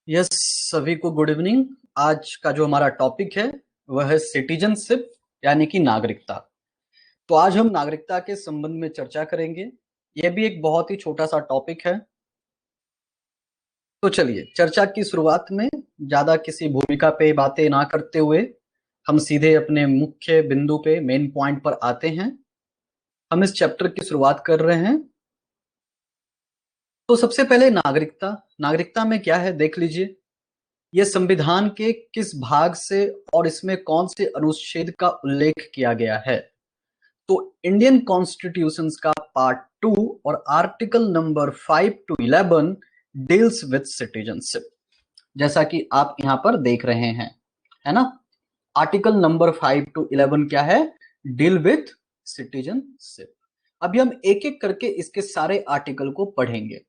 Yes, सभी को good evening. आज का जो हमारा टॉपिक है वह है सिटीजनशिप यानी कि नागरिकता। तो आज हम नागरिकता के संबंध में चर्चा करेंगे। यह भी एक बहुत ही छोटा सा टॉपिक है। तो चलिए चर्चा की शुरुआत में ज्यादा किसी भूमिका पे बातें ना करते हुए हम सीधे अपने मुख्य बिंदु पे मेन पॉइंट पर आते हैं। हम इस चैप्टर की शुरुआत कर रहे हैं। तो सबसे पहले नागरिकता। नागरिकता में क्या है देख लीजिए। ये संविधान के किस भाग से और इसमें कौन से अनुच्छेद का उल्लेख किया गया है। तो इंडियन कॉन्स्टिट्यूशन का पार्ट 2 और article number 5 to 11 deals with citizenship, जैसा कि आप यहां पर देख रहे हैं, है ना। आर्टिकल नंबर 5 to 11 क्या है? Deal with citizenship. अभी हम एक एक करके इसके सारे आर्टिकल को पढ़ेंगे।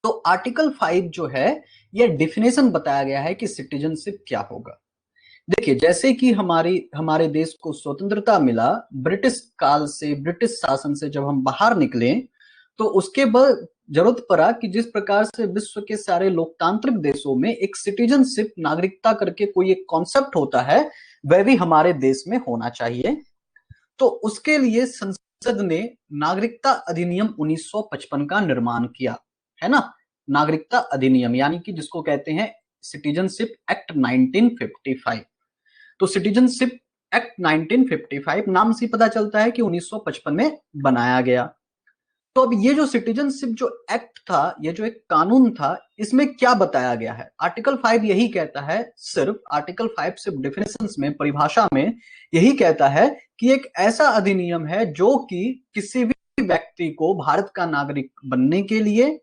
तो आर्टिकल 5 जो है, यह डिफिनेशन बताया गया है कि सिटीजनशिप क्या होगा। देखिए, जैसे कि हमारे देश को स्वतंत्रता मिला, ब्रिटिश काल से, ब्रिटिश शासन से जब हम बाहर निकले, तो उसके बाद जरूरत पड़ा कि जिस प्रकार से विश्व के सारे लोकतांत्रिक देशों में एक सिटीजनशिप, नागरिकता करके कोई एक कॉन्सेप्ट होता है, वह भी हमारे देश में होना चाहिए। तो उसके लिए संसद ने नागरिकता अधिनियम 1955 का निर्माण किया, है ना। नागरिकता अधिनियम यानी कि जिसको कहते हैं सिटीजनशिप एक्ट 1955। तो सिटीजनशिप एक्ट 1955 नाम से पता चलता है कि 1955 में बनाया गया। तो अब ये जो सिटीजनशिप जो एक्ट था, ये जो एक कानून था, इसमें क्या बताया गया है? आर्टिकल 5 यही कहता है, सिर्फ आर्टिकल 5 सिर्फ डिफिनेशंस में, परिभाषा में यही कहता है कि एक ऐसा अधिनियम है जो कि किसी भी व्यक्ति को भारत का नागरिक बनने के लिए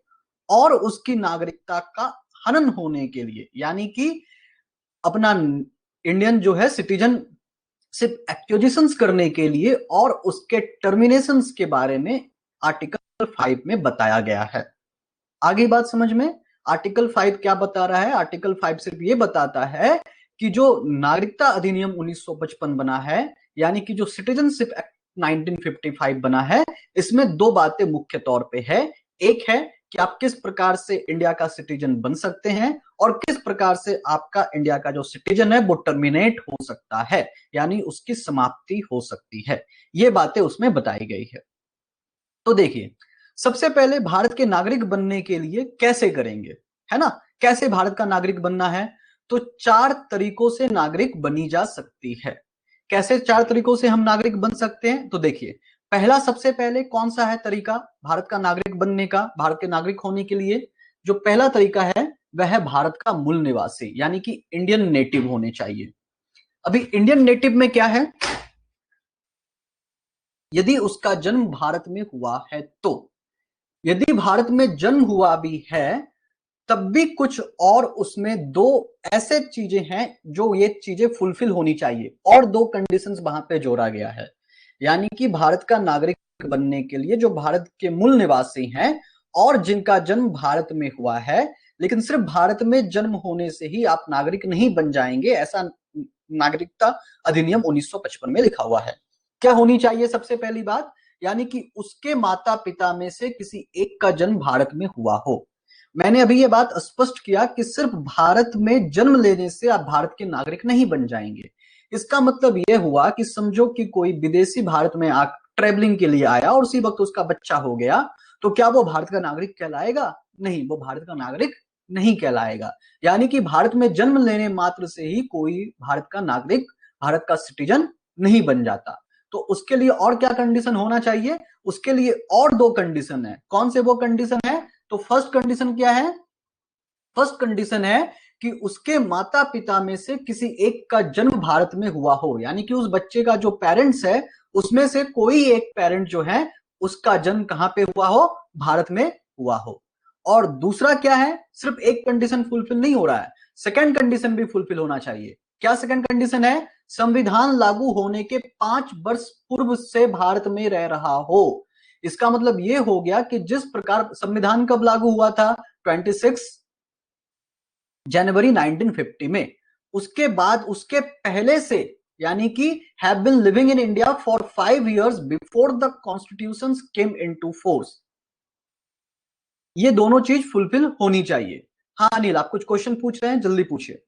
और उसकी नागरिकता का हनन होने के लिए, यानी कि अपना इंडियन जो है सिटीजन सिर्फ एक्विजिशंस करने के लिए और उसके टर्मिनेशंस के बारे में आर्टिकल 5 में बताया गया है। आगे बात समझ में। आर्टिकल 5 क्या बता रहा है? आर्टिकल 5 सिर्फ ये बताता है कि जो नागरिकता अधिनियम 1955 बना है, यानी कि जो सिटीजनशिप एक्ट 1955 बना है, इसमें दो बातें मुख्य तौर पे है। एक है कि आप किस प्रकार से इंडिया का सिटीजन बन सकते हैं और किस प्रकार से आपका इंडिया का जो सिटीजन है वो टर्मिनेट हो सकता है, यानी उसकी समाप्ति हो सकती है। ये बातें उसमें बताई गई है। तो देखिए, सबसे पहले भारत के नागरिक बनने के लिए कैसे करेंगे, है ना। कैसे भारत का नागरिक बनना है? तो 4 तरीकों से नागरिक बनी जा सकती है। कैसे 4 तरीकों से हम नागरिक बन सकते हैं? तो देखिए, पहला सबसे पहले कौन सा है तरीका भारत का नागरिक बनने का, भारत के नागरिक होने के लिए? जो पहला तरीका है वह है भारत का मूल निवासी, यानी कि इंडियन नेटिव होने चाहिए। अभी इंडियन नेटिव में क्या है? यदि उसका जन्म भारत में हुआ है, तो यदि भारत में जन्म हुआ भी है तब भी कुछ और उसमें दो ऐसे चीजें हैं जो ये चीजें फुलफिल होनी चाहिए, और दो कंडीशंस वहां पे जोड़ा गया है। यानी कि भारत का नागरिक बनने के लिए जो भारत के मूल निवासी हैं और जिनका जन्म भारत में हुआ है, लेकिन सिर्फ भारत में जन्म होने से ही आप नागरिक नहीं बन जाएंगे, ऐसा नागरिकता अधिनियम 1955 में लिखा हुआ है। क्या होनी चाहिए? सबसे पहली बात, यानी कि उसके माता पिता में से किसी एक का जन्म भारत में हुआ हो। मैंने अभी ये बात स्पष्ट किया कि सिर्फ भारत में जन्म लेने से आप भारत के नागरिक नहीं बन जाएंगे। इसका मतलब यह हुआ कि समझो कि कोई विदेशी भारत में ट्रेवलिंग के लिए आया और उसी वक्त उसका बच्चा हो गया, तो क्या वो भारत का नागरिक कहलाएगा? नहीं, वो भारत का नागरिक नहीं कहलाएगा। यानी कि भारत में जन्म लेने मात्र से ही कोई भारत का नागरिक, भारत का सिटीजन नहीं बन जाता। तो उसके लिए और क्या कंडीशन होना चाहिए? उसके लिए और दो कंडीशन है। कौन से वो कंडीशन है? तो फर्स्ट कंडीशन क्या है? फर्स्ट कंडीशन है कि उसके माता पिता में से किसी एक का जन्म भारत में हुआ हो, यानी कि उस बच्चे का जो पेरेंट्स है उसमें से कोई एक पेरेंट जो है उसका जन्म कहां पे हुआ हो? भारत में हुआ हो। और दूसरा क्या है? सिर्फ एक कंडीशन फुलफिल नहीं हो रहा है, सेकंड कंडीशन भी फुलफिल होना चाहिए। क्या सेकंड कंडीशन है? संविधान लागू होने के 5 वर्ष पूर्व से भारत में रह रहा हो। इसका मतलब यह हो गया कि जिस प्रकार संविधान कब लागू हुआ था? 26 जनवरी 1950 में। उसके बाद उसके पहले से, यानी कि have been living in India for 5 years before the constitution came into force. ये दोनों चीज फुलफिल होनी चाहिए। हाँ अनिल, आप कुछ क्वेश्चन पूछ रहे हैं, जल्दी पूछिए।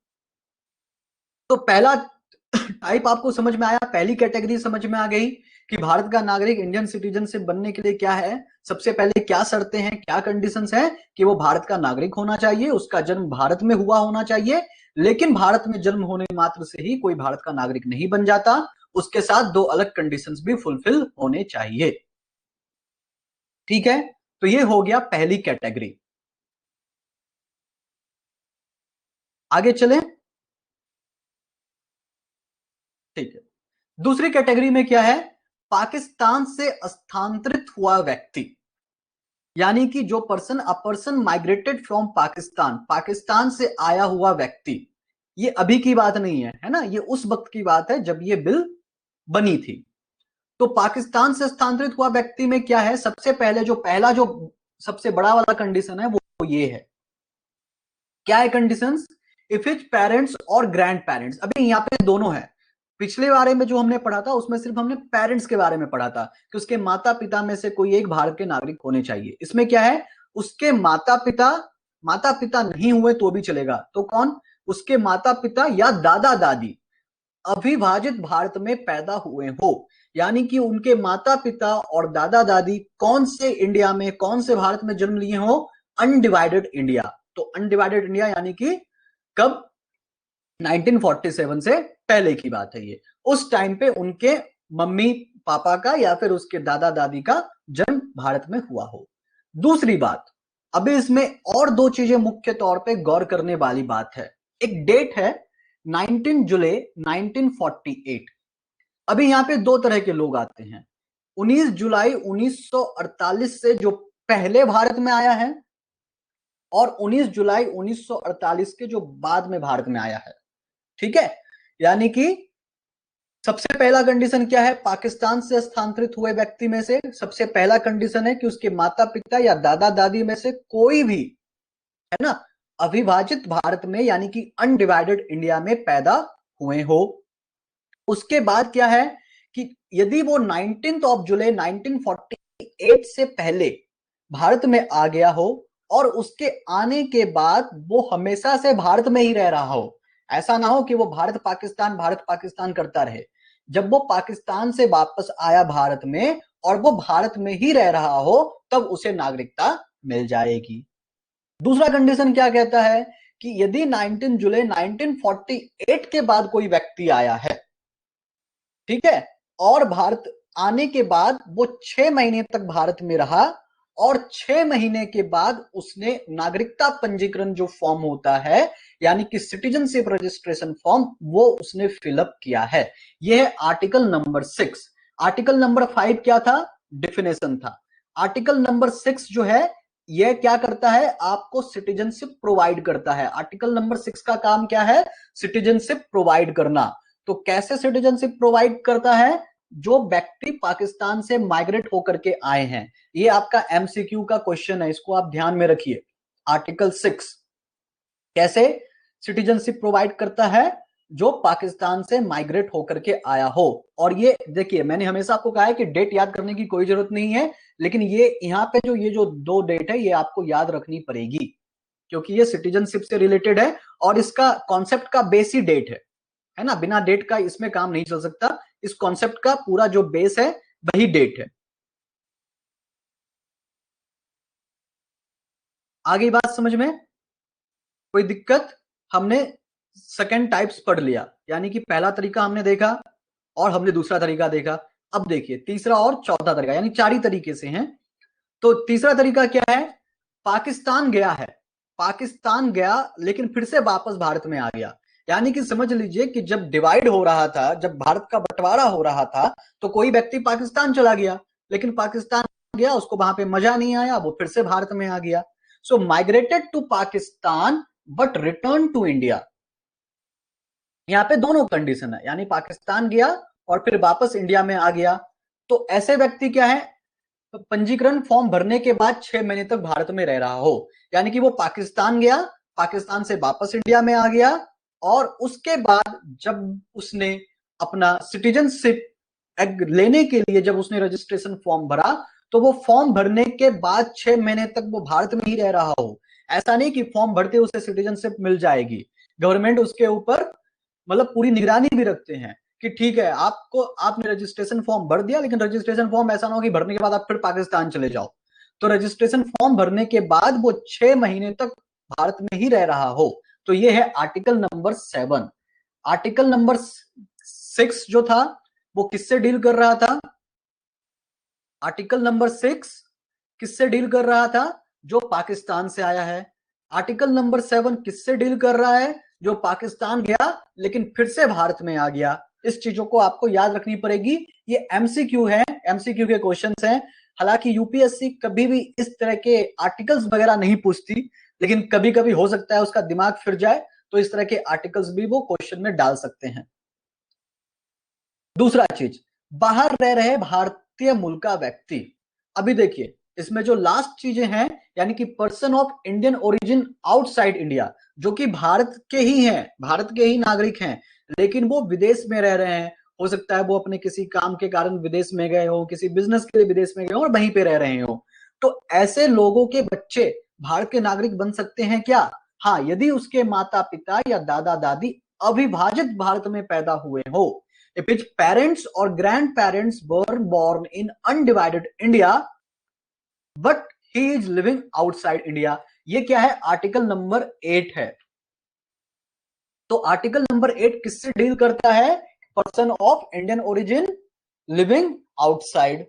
तो पहला टाइप आपको समझ में आया, पहली कैटेगरी समझ में आ गई कि भारत का नागरिक इंडियन सिटीजनशिप बनने के लिए क्या है, सबसे पहले क्या शर्तें हैं, क्या कंडीशंस हैं, कि वो भारत का नागरिक होना चाहिए, उसका जन्म भारत में हुआ होना चाहिए। लेकिन भारत में जन्म होने मात्र से ही कोई भारत का नागरिक नहीं बन जाता, उसके साथ दो अलग कंडीशंस भी फुलफिल होने चाहिए। ठीक है, तो ये हो गया पहली कैटेगरी। आगे चले। ठीक है, दूसरी कैटेगरी में क्या है, पाकिस्तान से स्थानांतरित हुआ व्यक्ति, यानी कि जो person, a person migrated from Pakistan, Pakistan से आया हुआ व्यक्ति। ये अभी की बात नहीं है ना, ये उस वक्त की बात है जब ये बिल बनी थी। तो पाकिस्तान से स्थानांतरित हुआ व्यक्ति में क्या है, सबसे पहले जो पहला जो सबसे बड़ा वाला कंडीशन है वो ये है, क्या है कंडीशंस, इफ हिज पेरेंट्स और ग्रैंड पेरेंट्स, अभी यहाँ पे दोनों है। पिछले बारे में जो हमने पढ़ा था उसमें सिर्फ हमने पेरेंट्स के बारे में पढ़ा था कि उसके माता पिता में से कोई एक भारत के नागरिक होने चाहिए। इसमें क्या है, उसके माता पिता नहीं हुए तो भी चलेगा, तो कौन, उसके माता पिता या दादा दादी अविभाजित भारत में पैदा हुए हो, यानी कि उनके माता पिता और दादा दादी कौन से इंडिया में, कौन से भारत में जन्म लिए हो, अनडिवाइडेड इंडिया। तो अनडिवाइडेड इंडिया यानी कि कब, 1947 से पहले की बात है ये, उस टाइम पे उनके मम्मी पापा का या फिर उसके दादा दादी का जन्म भारत में हुआ हो। दूसरी बात, अभी इसमें और दो चीजें मुख्य तौर पे गौर करने वाली बात है। एक डेट है 19 जुलाई 1948। अभी यहां पे दो तरह के लोग आते हैं, 19 जुलाई 1948 से जो पहले भारत में आया है, और 19 जुलाई 1948 के जो बाद में भारत में आया है। ठीक है, यानी कि सबसे पहला कंडीशन क्या है, पाकिस्तान से स्थानांतरित हुए व्यक्ति में से सबसे पहला कंडीशन है कि उसके माता पिता या दादा दादी में से कोई भी, है ना, अविभाजित भारत में यानी कि अनडिवाइडेड इंडिया में पैदा हुए हो। उसके बाद क्या है कि यदि वो 19 ऑफ जुलाई 1948 से पहले भारत में आ गया हो और उसके आने के बाद वो हमेशा से भारत में ही रह रहा हो, ऐसा ना हो कि वो भारत पाकिस्तान करता रहे। जब वो पाकिस्तान से वापस आया भारत में और वो भारत में ही रह रहा हो, तब उसे नागरिकता मिल जाएगी। दूसरा कंडीशन क्या कहता है कि यदि 19 जुलाई 1948 के बाद कोई व्यक्ति आया है, ठीक है, और भारत आने के बाद वो 6 महीने तक भारत में रहा और 6 महीने के बाद उसने नागरिकता पंजीकरण जो फॉर्म होता है, यानी कि सिटीजनशिप रजिस्ट्रेशन फॉर्म, वो उसने फिलअप किया है। यह है आर्टिकल नंबर 6। आर्टिकल नंबर 5 क्या था, डिफिनेशन था। आर्टिकल नंबर 6 जो है यह क्या करता है, आपको सिटीजनशिप प्रोवाइड करता है। आर्टिकल नंबर 6 का काम क्या है, सिटीजनशिप प्रोवाइड करना। तो कैसे सिटीजनशिप प्रोवाइड करता है, जो व्यक्ति पाकिस्तान से माइग्रेट होकर के आए हैं। ये आपका एमसीक्यू का क्वेश्चन है, इसको आप ध्यान में रखिए। आर्टिकल 6 कैसे सिटीजनशिप प्रोवाइड करता है, जो पाकिस्तान से माइग्रेट होकर के आया हो। और ये देखिए, मैंने हमेशा आपको कहा है कि डेट याद करने की कोई जरूरत नहीं है, लेकिन ये यहाँ पे जो ये जो दो डेट है ये आपको याद रखनी पड़ेगी, क्योंकि ये सिटीजनशिप से रिलेटेड है और इसका कॉन्सेप्ट का बेस ही डेट है ना, बिना डेट का इसमें काम नहीं चल सकता। इस कॉन्सेप्ट का पूरा जो बेस है वही डेट है। आगे बात समझ में, कोई दिक्कत, हमने सेकंड टाइप्स पढ़ लिया, यानी कि पहला तरीका हमने देखा और हमने दूसरा तरीका देखा। अब देखिए तीसरा और चौथा तरीका, यानी चार ही तरीके से हैं। तो तीसरा तरीका क्या है, पाकिस्तान गया है, पाकिस्तान गया लेकिन फिर से वापस भारत में आ गया। यानी कि समझ लीजिए कि जब डिवाइड हो रहा था, जब भारत का बंटवारा हो रहा था, तो कोई व्यक्ति पाकिस्तान चला गया, लेकिन पाकिस्तान गया, उसको वहां पे मजा नहीं आया, वो फिर से भारत में आ गया। So migrated to Pakistan but return to India. यहाँ पे दोनों कंडीशन है, यानी पाकिस्तान गया और फिर वापस इंडिया में आ गया। तो ऐसे व्यक्ति क्या है, पंजीकरण फॉर्म भरने के बाद 6 महीने तक भारत में रह रहा हो, यानी कि वो पाकिस्तान गया, पाकिस्तान से वापस इंडिया में आ गया, और उसके बाद जब उसने अपना सिटीजनशिप लेने के लिए जब उसने रजिस्ट्रेशन फॉर्म भरा, तो वो फॉर्म भरने के बाद 6 महीने तक वो भारत में ही रह रहा हो, ऐसा नहीं कि फॉर्म भरते उसे सिटीजनशिप मिल जाएगी। गवर्नमेंट उसके ऊपर मतलब पूरी निगरानी भी रखते हैं कि ठीक है, आपको आपने रजिस्ट्रेशन फॉर्म भर दिया, लेकिन रजिस्ट्रेशन फॉर्म ऐसा ना हो कि भरने के बाद आप फिर पाकिस्तान चले जाओ। तो रजिस्ट्रेशन फॉर्म भरने के बाद वो 6 महीने तक भारत में ही रह रहा हो। तो ये है आर्टिकल नंबर 7। आर्टिकल नंबर 6 जो था वो किससे डील कर रहा था? आर्टिकल नंबर 6 किससे डील कर रहा था? जो पाकिस्तान से आया है। आर्टिकल नंबर 7 किससे डील कर रहा है? जो पाकिस्तान गया लेकिन फिर से भारत में आ गया। इस चीजों को आपको याद रखनी पड़ेगी। ये एमसीक्यू है, एमसीक्यू के क्वेश्चंस हैं। हालांकि यूपीएससी कभी भी इस तरह के आर्टिकल्स वगैरह नहीं पूछती, लेकिन कभी कभी हो सकता है उसका दिमाग फिर जाए, तो इस तरह के आर्टिकल्स भी वो क्वेश्चन में डाल सकते हैं। दूसरा चीज, बाहर रह रहे भारतीय मूल का व्यक्ति। अभी देखिए इसमें जो लास्ट चीजें हैं, यानी कि person of Indian origin outside India, जो कि भारत के ही हैं, भारत के ही नागरिक हैं, लेकिन वो विदेश में रह रहे हैं। हो सकता है वो अपने किसी काम के कारण विदेश में गए हो, किसी बिजनेस के लिए विदेश में गए हो और वहीं पे रह रहे हो। तो ऐसे लोगों के बच्चे भारत के नागरिक बन सकते हैं क्या? हाँ, यदि उसके माता पिता या दादा दादी अविभाजित भारत में पैदा हुए हो। If his parents or grandparents were born in undivided India, but he is living outside India। ये क्या है? आर्टिकल नंबर 8 है। तो आर्टिकल नंबर 8 किससे डील करता है? Person of Indian origin living outside.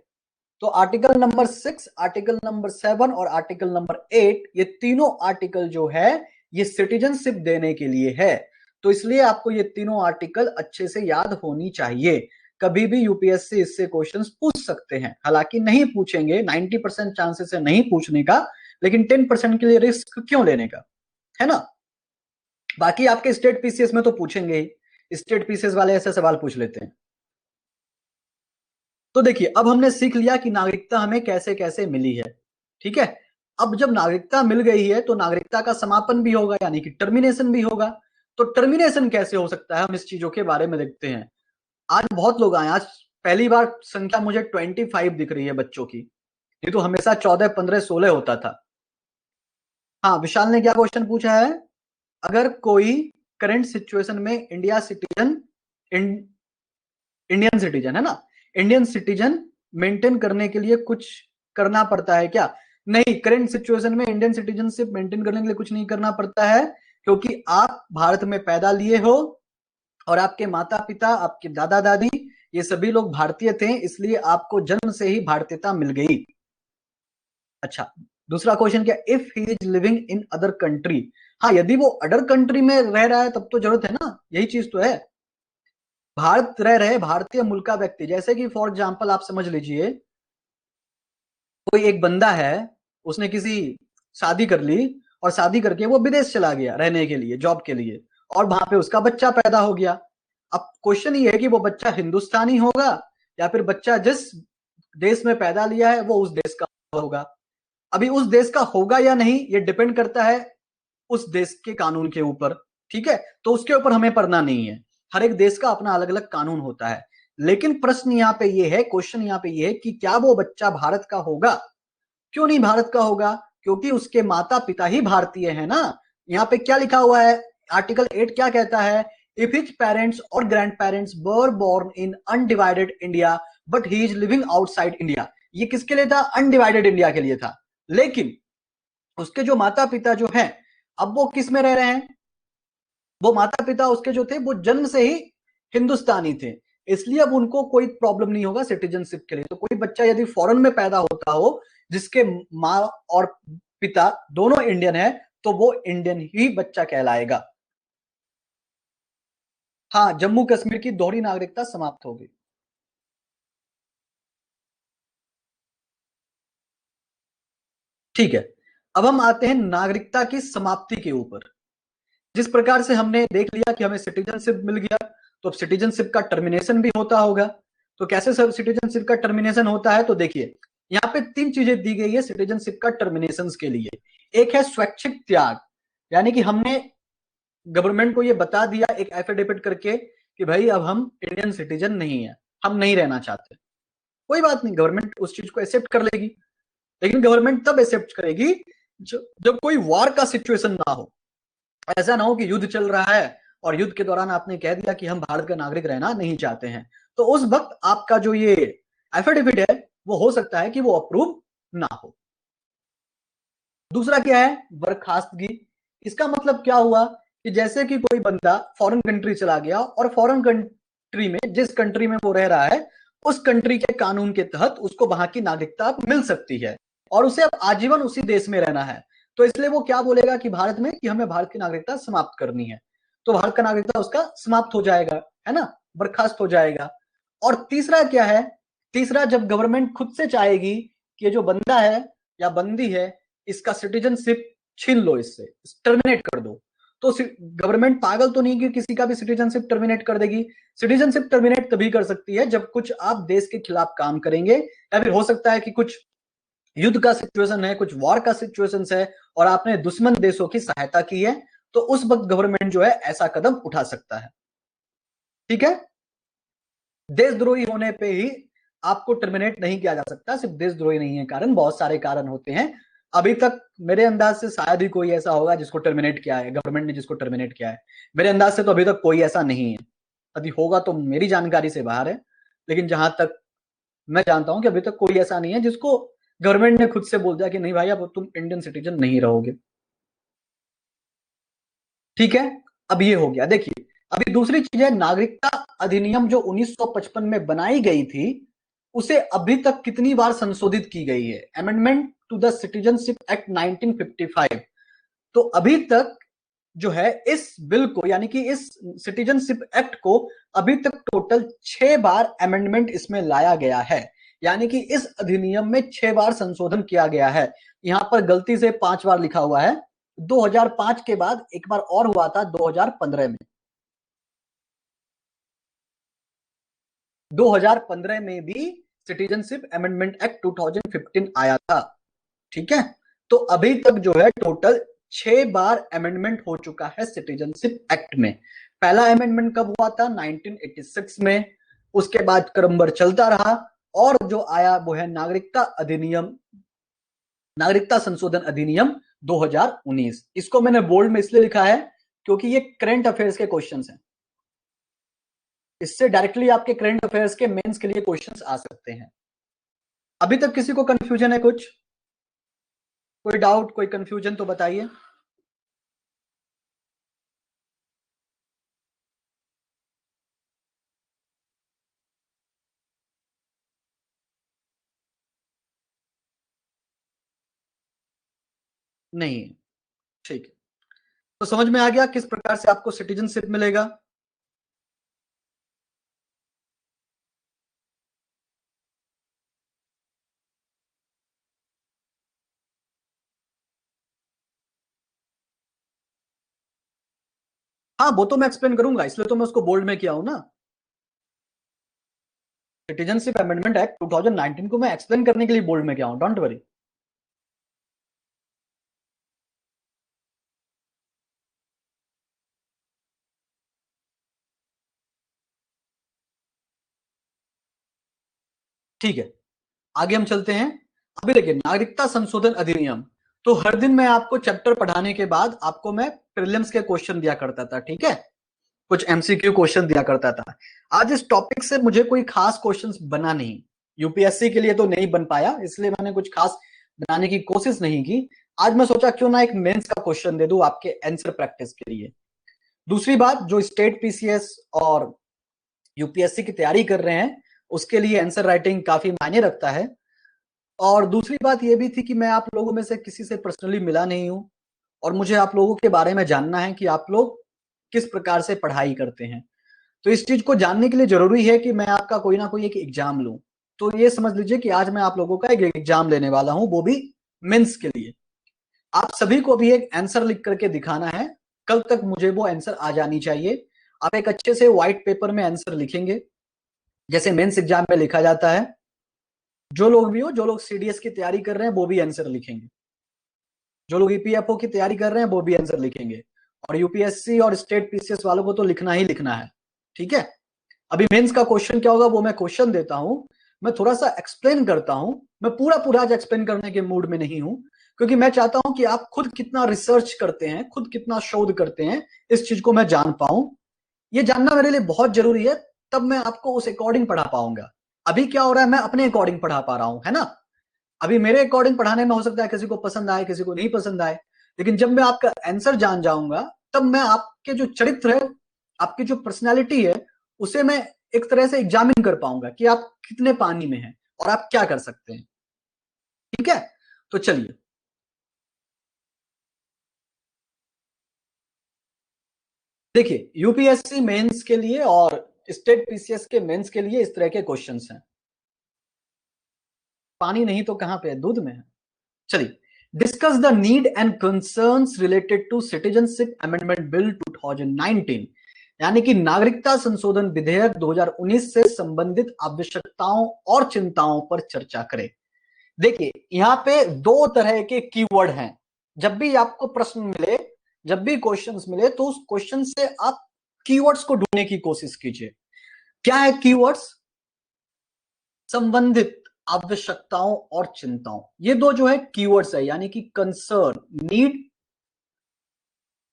तो आर्टिकल नंबर 6, आर्टिकल नंबर 7 और आर्टिकल नंबर 8, ये तीनों आर्टिकल जो है ये सिटीजनशिप देने के लिए है। तो इसलिए आपको ये तीनों आर्टिकल अच्छे से याद होनी चाहिए। कभी भी यूपीएससी इससे क्वेश्चंस पूछ सकते हैं, हालांकि नहीं पूछेंगे, 90% चांसेस है नहीं पूछने का, लेकिन 10% के लिए रिस्क क्यों लेने का, है ना। बाकी आपके स्टेट पीसीएस में तो पूछेंगे ही, स्टेट पीसीएस वाले ऐसे सवाल पूछ लेते हैं। तो देखिए अब हमने सीख लिया कि नागरिकता हमें कैसे कैसे मिली है, ठीक है। अब जब नागरिकता मिल गई है तो नागरिकता का समापन भी होगा, यानी कि टर्मिनेशन भी होगा। तो टर्मिनेशन कैसे हो सकता है, हम इस चीजों के बारे में देखते हैं। आज बहुत लोग आए, आज पहली बार संख्या मुझे 25 दिख रही है बच्चों की। ये तो हमेशा 14, 15, 16 होता था। हाँ, विशाल ने क्या क्वेश्चन पूछा है? अगर कोई करंट सिचुएशन में इंडियन सिटीजन है ना, इंडियन सिटीजन मेंटेन करने के लिए कुछ करना पड़ता है क्या? नहीं, करंट सिचुएशन में इंडियन सिटीजनशिप मेंटेन करने के लिए कुछ नहीं करना पड़ता है, क्योंकि आप भारत में पैदा लिए हो और आपके माता पिता, आपके दादा दादी, ये सभी लोग भारतीय थे, इसलिए आपको जन्म से ही भारतीयता मिल गई। अच्छा, दूसरा क्वेश्चन क्या? If he is living in other country. हाँ, यदि वो अदर कंट्री में रह रहा है तब तो जरूरत है ना, यही चीज तो है। भारत रह रहे भारतीय मूल का व्यक्ति, जैसे कि फॉर एग्जांपल आप समझ लीजिए कोई एक बंदा है, उसने किसी शादी कर ली और शादी करके वो विदेश चला गया रहने के लिए, जॉब के लिए, और वहां पे उसका बच्चा पैदा हो गया। अब क्वेश्चन ये है कि वो बच्चा हिंदुस्तानी होगा या फिर बच्चा जिस देश में पैदा लिया है वो उस देश का होगा। अभी उस देश का होगा या नहीं ये डिपेंड करता है उस देश के कानून के ऊपर, ठीक है। तो उसके ऊपर हमें पढ़ना नहीं है, हर एक देश का अपना अलग अलग कानून होता है। लेकिन प्रश्न यहाँ पे ये है, क्वेश्चन यहाँ पे ये है कि क्या वो बच्चा भारत का होगा? क्यों नहीं भारत का होगा? क्योंकि उसके माता पिता ही भारतीय है ना। यहाँ पे क्या लिखा हुआ है? आर्टिकल 8 क्या कहता है? इफ हिज पेरेंट्स और grand parents were born in undivided India but he is living outside India. ये किसके लिए था? अनडिवाइडेड इंडिया के लिए था। लेकिन उसके जो माता पिता जो हैं, अब वो किस में रह रहे हैं? वो माता पिता उसके जो थे वो जन्म से ही हिंदुस्तानी थे, इसलिए अब उनको कोई प्रॉब्लम नहीं होगा सिटीजनशिप के लिए। तो कोई बच्चा यदि फॉरेन में पैदा होता हो जिसके माँ और पिता दोनों इंडियन है, तो वो इंडियन ही बच्चा कहलाएगा। हाँ, जम्मू कश्मीर की दोहरी नागरिकता समाप्त होगी। ठीक है, अब हम आते हैं नागरिकता की समाप्ति के ऊपर। जिस प्रकार से हमने देख लिया कि हमें सिटीजनशिप मिल गया, तो अब सिटीजनशिप का टर्मिनेशन भी होता होगा। तो कैसे सब सिटीजनशिप का टर्मिनेशन होता है? तो देखिए यहाँ पे 3 चीजें दी गई है सिटीजनशिप का टर्मिनेशन के लिए। एक है स्वैच्छिक त्याग, यानी कि हमने गवर्नमेंट को ये बता दिया एक एफिडेविट करके कि भाई अब हम इंडियन सिटीजन नहीं है, हम नहीं रहना चाहते। कोई बात नहीं, गवर्नमेंट उस चीज को एक्सेप्ट कर लेगी। लेकिन गवर्नमेंट तब एक्सेप्ट करेगी जब कोई वॉर का सिचुएशन ना हो, ऐसा ना हो कि युद्ध चल रहा है और युद्ध के दौरान आपने कह दिया कि हम भारत का नागरिक रहना नहीं चाहते हैं, तो उस वक्त आपका जो ये एफिडेविट है वो हो सकता है कि वो अप्रूव ना हो। दूसरा क्या है, बर्खास्तगी। इसका मतलब क्या हुआ कि जैसे कि कोई बंदा फॉरेन कंट्री चला गया और फॉरेन कंट्री में, जिस कंट्री में वो रह रहा है, उस कंट्री के कानून के तहत उसको वहां की नागरिकता अब मिल सकती है और उसे अब आजीवन उसी देश में रहना है। तो इसलिए वो क्या बोलेगा कि भारत में कि हमें भारत की नागरिकता समाप्त करनी है, तो भारत का नागरिकता उसका समाप्त हो जाएगा, है ना, बर्खास्त हो जाएगा। और तीसरा क्या है, तीसरा जब गवर्नमेंट खुद से चाहेगी कि ये जो बंदा है या बंदी है, इसका सिटीजनशिप छीन लो, इससे टर्मिनेट कर दो, तो गवर्नमेंट पागल तो नहीं कि किसी का भी सिटीजनशिप टर्मिनेट कर देगी। सिटीजनशिप टर्मिनेट तभी कर सकती है जब कुछ आप देश के खिलाफ काम करेंगे, या फिर हो सकता है कि कुछ युद्ध का सिचुएशन है, कुछ वॉर का सिचुएशन है और आपने दुश्मन देशों की सहायता की है, तो उस वक्त गवर्नमेंट जो है ऐसा कदम उठा सकता है। ठीक है, देशद्रोही होने पे ही आपको टर्मिनेट नहीं किया जा सकता, सिर्फ देशद्रोही नहीं है कारण, बहुत सारे कारण होते हैं। अभी तक मेरे अंदाज से शायद ही कोई ऐसा होगा जिसको टर्मिनेट किया है, गवर्नमेंट ने जिसको टर्मिनेट किया है, मेरे अंदाज से तो अभी तक कोई ऐसा नहीं है। यदि होगा तो मेरी जानकारी से बाहर है, लेकिन जहां तक मैं जानता हूं कि अभी तक कोई ऐसा नहीं है जिसको गवर्नमेंट ने खुद से बोल दिया कि नहीं भाई अब तुम इंडियन सिटीजन नहीं रहोगे। ठीक है, अब ये हो गया। देखिए, अभी दूसरी चीज है, नागरिकता अधिनियम जो 1955 में बनाई गई थी, उसे अभी तक कितनी बार संशोधित की गई है, amendment to the citizenship act 1955। तो अभी तक जो है इस बिल को, यानी कि इस सिटीजनशिप एक्ट को अभी तक टोटल 6 बार अमेंडमेंट इसमें लाया गया है, यानी कि इस अधिनियम में 6 बार संशोधन किया गया है। यहां पर गलती से 5 बार लिखा हुआ है, 2005 के बाद एक बार और हुआ था 2015 में, 2015 में भी सिटीजनशिप अमेंडमेंट एक्ट 2015 आया था। ठीक है, तो अभी तक जो है टोटल 6 बार अमेंडमेंट हो चुका है सिटीजनशिप एक्ट में। पहला अमेंडमेंट कब हुआ था, 1986 में, उसके बाद क्रमबद्ध चलता रहा, और जो आया वो है नागरिकता अधिनियम, नागरिकता संशोधन अधिनियम 2019। इसको मैंने बोल्ड में इसलिए लिखा है क्योंकि ये करंट अफेयर्स के क्वेश्चंस हैं, इससे डायरेक्टली आपके करंट अफेयर्स के मेंस के लिए क्वेश्चंस आ सकते हैं। अभी तक किसी को कंफ्यूजन है, कुछ कोई डाउट, कोई कंफ्यूजन तो बताइए। नहीं, ठीक है, तो समझ में आ गया किस प्रकार से आपको सिटीजनशिप मिलेगा। हाँ, वो तो मैं एक्सप्लेन करूंगा, इसलिए तो मैं उसको बोल्ड में किया हूं ना। सिटीजनशिप अमेंडमेंट एक्ट 2019 को मैं एक्सप्लेन करने के लिए बोल्ड में किया हूं, डोंट वरी। ठीक है, आगे हम चलते हैं। अभी देखिए, नागरिकता संशोधन अधिनियम, तो हर दिन मैं आपको चैप्टर पढ़ाने के बाद आपको मैं प्रीलिम्स के क्वेश्चन दिया करता था, ठीक है, कुछ एमसीक्यू क्वेश्चन दिया करता था। आज इस टॉपिक से मुझे कोई खास क्वेश्चन बना नहीं, यूपीएससी के लिए तो नहीं बन पाया, इसलिए मैंने कुछ खास बनाने की कोशिश नहीं की। आज मैं सोचा क्यों ना एक मेंस का क्वेश्चन दे दूं आपके आंसर प्रैक्टिस के लिए। दूसरी बात, जो स्टेट पीसीएस और यूपीएससी की तैयारी कर रहे हैं उसके लिए आंसर राइटिंग काफी मायने रखता है। और दूसरी बात यह भी थी कि मैं आप लोगों में से किसी से पर्सनली मिला नहीं हूं, और मुझे आप लोगों के बारे में जानना है कि आप लोग किस प्रकार से पढ़ाई करते हैं। तो इस चीज को जानने के लिए जरूरी है कि मैं आपका कोई ना कोई एक एग्जाम लूं। तो ये समझ लीजिए कि आज मैं आप लोगों का एक एग्जाम लेने वाला हूं, वो भी मेंस के लिए। आप सभी को भी एक आंसर लिख करके दिखाना है, कल तक मुझे वो आंसर आ जानी चाहिए। आप एक अच्छे से व्हाइट पेपर में आंसर लिखेंगे, जैसे मेंस एग्जाम में लिखा जाता है। जो लोग भी हो, जो लोग सीडीएस की तैयारी कर रहे हैं वो भी आंसर लिखेंगे, जो लोग ईपीएफओ की तैयारी कर रहे हैं वो भी आंसर लिखेंगे, और यूपीएससी और स्टेट पीसीएस वालों को तो लिखना ही लिखना है। ठीक है, अभी मेंस का क्वेश्चन क्या होगा वो मैं क्वेश्चन देता हूं, मैं थोड़ा सा एक्सप्लेन करता हूं। मैं पूरा पूरा आज एक्सप्लेन करने के मूड में नहीं हूं, क्योंकि मैं चाहता हूं कि आप खुद कितना रिसर्च करते हैं, खुद कितना शोध करते हैं, इस चीज को मैं जान पाऊं। ये जानना मेरे लिए बहुत जरूरी है, तब मैं आपको उस अकॉर्डिंग पढ़ा पाऊंगा। अभी क्या हो रहा है, मैं अपने अकॉर्डिंग पढ़ा पा रहा हूं, है ना। अभी मेरे अकॉर्डिंग पढ़ाने में हो सकता है किसी को पसंद आए, किसी को नहीं पसंद आए, लेकिन जब मैं आपका आंसर जान जाऊंगा, तब मैं आपके जो चरित्र है, आपकी जो पर्सनैलिटी है, उसे मैं एक तरह से एग्जामिन कर पाऊंगा कि आप कितने पानी में हैं और आप क्या कर सकते हैं। ठीक है, तो चलिए। देखिए, यूपीएससी मेंस के लिए और स्टेट पीसीएस के मेंस के लिए इस तरह के क्वेश्चंस हैं। पानी नहीं तो कहां पे है, दूध में है। चलिए, discuss the need and concerns related to citizenship amendment bill 2019, यानी कि नागरिकता संशोधन विधेयक 2019 से संबंधित आवश्यकताओं और चिंताओं पर चर्चा करें। देखिए, यहां पे दो तरह के कीवर्ड हैं। जब भी आपको प्रश्न मिले, जब भी क्वेश्चंस मिले, तो उस क्वेश्चन से आप कीवर्ड्स को ढूंढने की कोशिश कीजिए। क्या है कीवर्ड्स? संबंधित, आवश्यकताओं और चिंताओं, ये दो जो है कीवर्ड्स है, यानी कि कंसर्न, नीड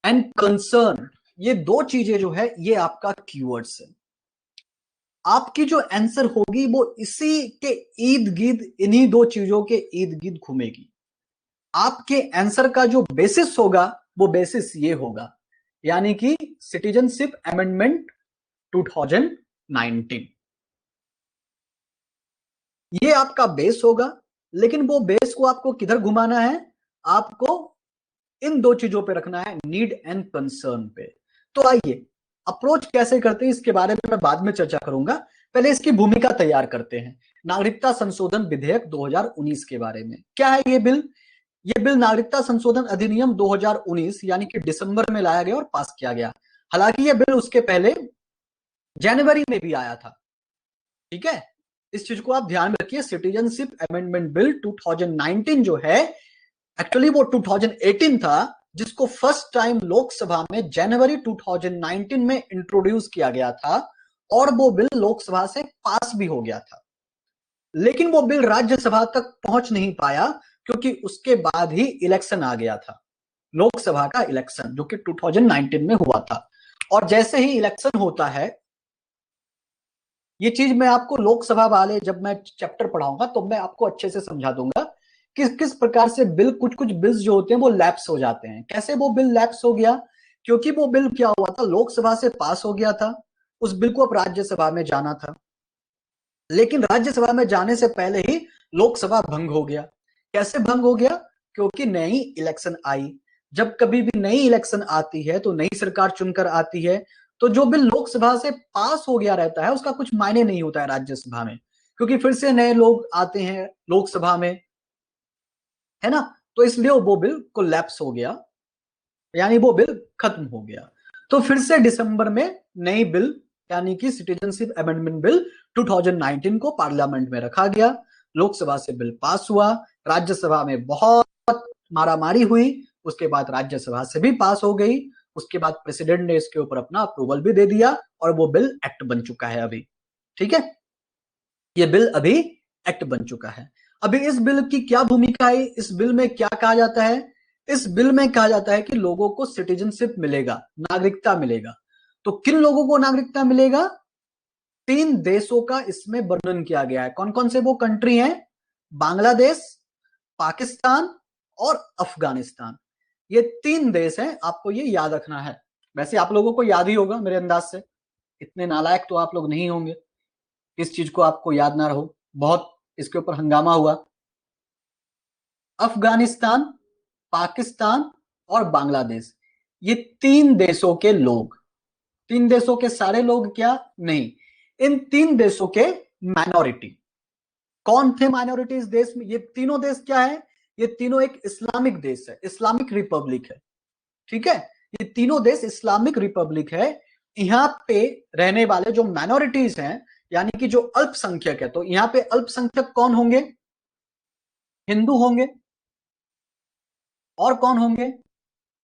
एंड कंसर्न, ये दो चीजें जो है ये आपका कीवर्ड्स है। आपकी जो आंसर होगी वो इसी के इर्द गिर्द, इन्हीं दो चीजों के इर्द गिर्द घूमेगी। आपके आंसर का जो बेसिस होगा वो बेसिस ये होगा, यानी कि सिटीजनशिप अमेंडमेंट 2019, ये आपका बेस होगा। लेकिन वो बेस को आपको किधर घुमाना है? आपको इन दो चीजों पे रखना है, नीड एंड कंसर्न पे। तो आइए, अप्रोच कैसे करते हैं इसके बारे में मैं बाद में चर्चा करूंगा। पहले इसकी भूमिका तैयार करते हैं। नागरिकता संशोधन विधेयक 2019 के बारे में क्या है ये बिल? ये बिल नागरिकता संशोधन अधिनियम 2019 यानी कि दिसंबर में लाया गया और पास किया गया। हालांकि ये बिल उसके पहले जनवरी में भी आया था। ठीक है, इस चीज को आप ध्यान में रखिए। सिटीजनशिप अमेंडमेंट बिल 2019 जो है, एक्चुअली वो 2018 था, जिसको फर्स्ट टाइम लोकसभा में जनवरी 2019 में इंट्रोड्यूस किया गया था, और वो बिल लोकसभा से पास भी हो गया था। लेकिन वो बिल राज्यसभा तक पहुंच नहीं पाया, क्योंकि उसके बाद ही इलेक्शन आ गया था, लोकसभा का इलेक्शन, जो कि 2019 में हुआ था। और जैसे ही इलेक्शन होता है, ये चीज मैं आपको लोकसभा वाले जब मैं चैप्टर पढ़ाऊंगा तो मैं आपको अच्छे से समझा दूंगा किस किस प्रकार से बिल, कुछ कुछ बिल्स जो होते हैं वो लैप्स हो जाते हैं। कैसे वो बिल लैप्स हो गया? क्योंकि वो बिल क्या हुआ था, लोकसभा से पास हो गया था, उस बिल को अब राज्यसभा में जाना था, लेकिन राज्यसभा में जाने से पहले ही लोकसभा भंग हो गया। कैसे भंग हो गया? क्योंकि नई इलेक्शन आई। जब कभी भी नई इलेक्शन आती है तो नई सरकार चुनकर आती है, तो जो बिल लोकसभा से पास हो गया रहता है उसका कुछ मायने नहीं होता है राज्यसभा में, क्योंकि फिर से नए लोग आते हैं लोकसभा में, है ना। तो इसलिए वो बिल को लैप्स हो गया, यानी वो बिल खत्म हो गया। तो फिर से दिसंबर में नई बिल, यानी कि सिटीजनशिप अमेंडमेंट बिल 2019 को पार्लियामेंट में रखा गया। लोकसभा से बिल पास हुआ, राज्यसभा में बहुत मारामारी हुई, उसके बाद राज्यसभा से भी पास हो गई। उसके बाद प्रेसिडेंट ने इसके ऊपर अपना अप्रूवल भी दे दिया, और वो बिल एक्ट बन चुका है अभी। ठीक है, ये बिल अभी एक्ट बन चुका है। अभी इस बिल की क्या भूमिका है, इस बिल में क्या कहा जाता है? इस बिल में कहा जाता है कि लोगों को सिटीजनशिप मिलेगा, नागरिकता मिलेगा। तो किन लोगों को नागरिकता मिलेगा? 3 देशों का इसमें वर्णन किया गया है। कौन कौन से वो कंट्री हैं? बांग्लादेश, पाकिस्तान और अफगानिस्तान। ये 3 देश हैं, आपको ये याद रखना है। वैसे आप लोगों को याद ही होगा मेरे अंदाज से, इतने नालायक तो आप लोग नहीं होंगे इस चीज को आपको याद ना रहो। बहुत इसके ऊपर हंगामा हुआ। अफगानिस्तान, पाकिस्तान और बांग्लादेश, ये 3 देशों के लोग, 3 देशों के सारे लोग क्या नहीं, इन 3 देशों के माइनॉरिटी। कौन थे माइनॉरिटी इस देश में? ये तीनों देश क्या है? ये तीनों एक इस्लामिक देश है, इस्लामिक रिपब्लिक है। ठीक है, ये तीनों देश इस्लामिक रिपब्लिक है। यहाँ पे रहने वाले जो माइनॉरिटीज हैं, यानी कि जो अल्पसंख्यक है, तो यहाँ पे अल्पसंख्यक कौन होंगे? हिंदू होंगे, और कौन होंगे?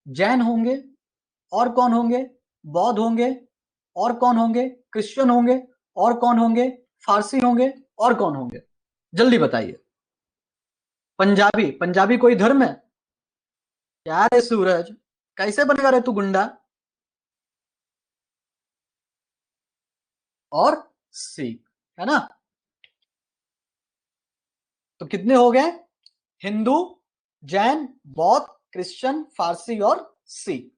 जैन होंगे, और कौन होंगे? बौद्ध होंगे, और कौन होंगे? क्रिश्चियन होंगे, और कौन होंगे? फारसी होंगे, और कौन होंगे? जल्दी बताइए। पंजाबी, पंजाबी कोई धर्म है? क्या रे सूरज, कैसे बनेगा रे तू गुंडा? और सिख, है ना? तो कितने हो गए? हिंदू, जैन, बौद्ध, क्रिश्चियन, फारसी और सिख।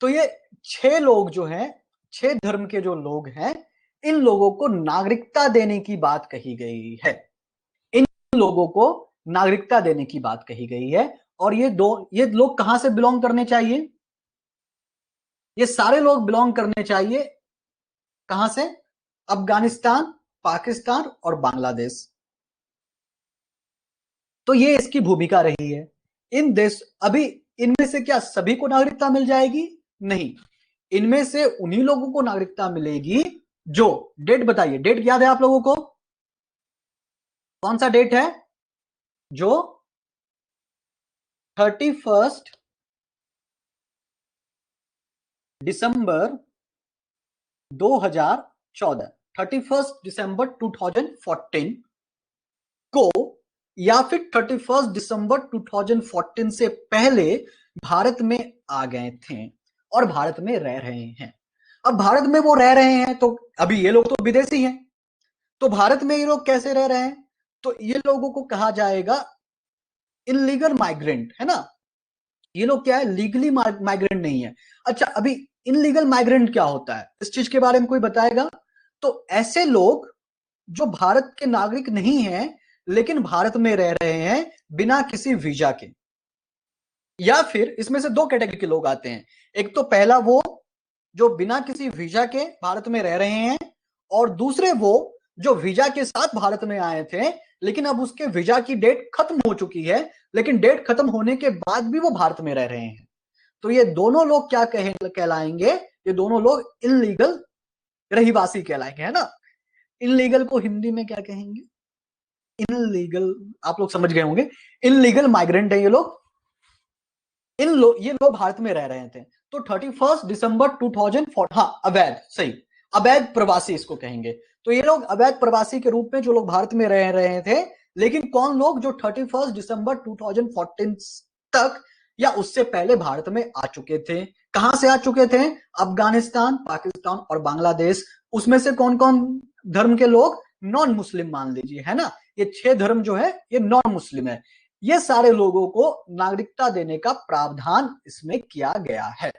तो ये 6 लोग जो हैं, 6 धर्म के जो लोग हैं, इन लोगों को नागरिकता देने की बात कही गई है। इन लोगों को नागरिकता देने की बात कही गई है। और ये लोग कहां से बिलोंग करने चाहिए? ये सारे लोग बिलोंग करने चाहिए कहां से? अफगानिस्तान, पाकिस्तान और बांग्लादेश। तो ये इसकी भूमिका रही है। इन देश अभी इनमें से क्या सभी को नागरिकता मिल जाएगी? नहीं, इनमें से उन्हीं लोगों को नागरिकता मिलेगी जो, डेट बताइए, डेट याद है आप लोगों को? कौन सा डेट है? जो 31 दिसंबर 2014, 31 दिसंबर 2014 को, या फिर 31 दिसंबर 2014 से पहले भारत में आ गए थे और भारत में रह रहे हैं। अब भारत में वो रह रहे हैं तो अभी ये लोग तो विदेशी हैं, तो भारत में ये लोग कैसे रह रहे हैं? तो ये लोगों को कहा जाएगा इनलीगल माइग्रेंट, है ना? ये लोग क्या है, लीगली माइग्रेंट नहीं है। अच्छा, अभी इनलीगल माइग्रेंट क्या होता है, इस चीज के बारे में कोई बताएगा? तो ऐसे लोग जो भारत के नागरिक नहीं हैं लेकिन भारत में रह रहे हैं बिना किसी वीजा के। या फिर इसमें से दो कैटेगरी के लोग आते हैं। एक तो पहला वो जो बिना किसी वीजा के भारत में रह रहे हैं, और दूसरे वो जो वीजा के साथ भारत में आए थे लेकिन अब उसके वीजा की डेट खत्म हो चुकी है, लेकिन डेट खत्म होने के बाद भी वो भारत में रह रहे हैं। तो ये दोनों लोग क्या कहलाएंगे? ये दोनों लोग इनलीगल रहिवासी कहलाएंगे, है ना? इनलीगल को हिंदी में क्या कहेंगे? इनलीगल, आप लोग समझ गए होंगे। इनलीगल माइग्रेंट है ये लोग। ये लोग भारत में रह रहे थे। तो 31 दिसंबर 2004, हाँ अवैध, सही, अवैध प्रवासी इसको कहेंगे। तो ये लोग अवैध प्रवासी के रूप में जो लोग भारत में रह रहे थे, लेकिन कौन लोग? जो 31 दिसंबर 2014 तक या उससे पहले भारत में आ चुके थे। कहां से आ चुके थे? अफगानिस्तान, पाकिस्तान और बांग्लादेश। उसमें से कौन कौन धर्म के लोग? नॉन मुस्लिम मान लीजिए, है ना? ये 6 धर्म जो है ये नॉन मुस्लिम है। ये सारे लोगों को नागरिकता देने का प्रावधान इसमें किया गया है।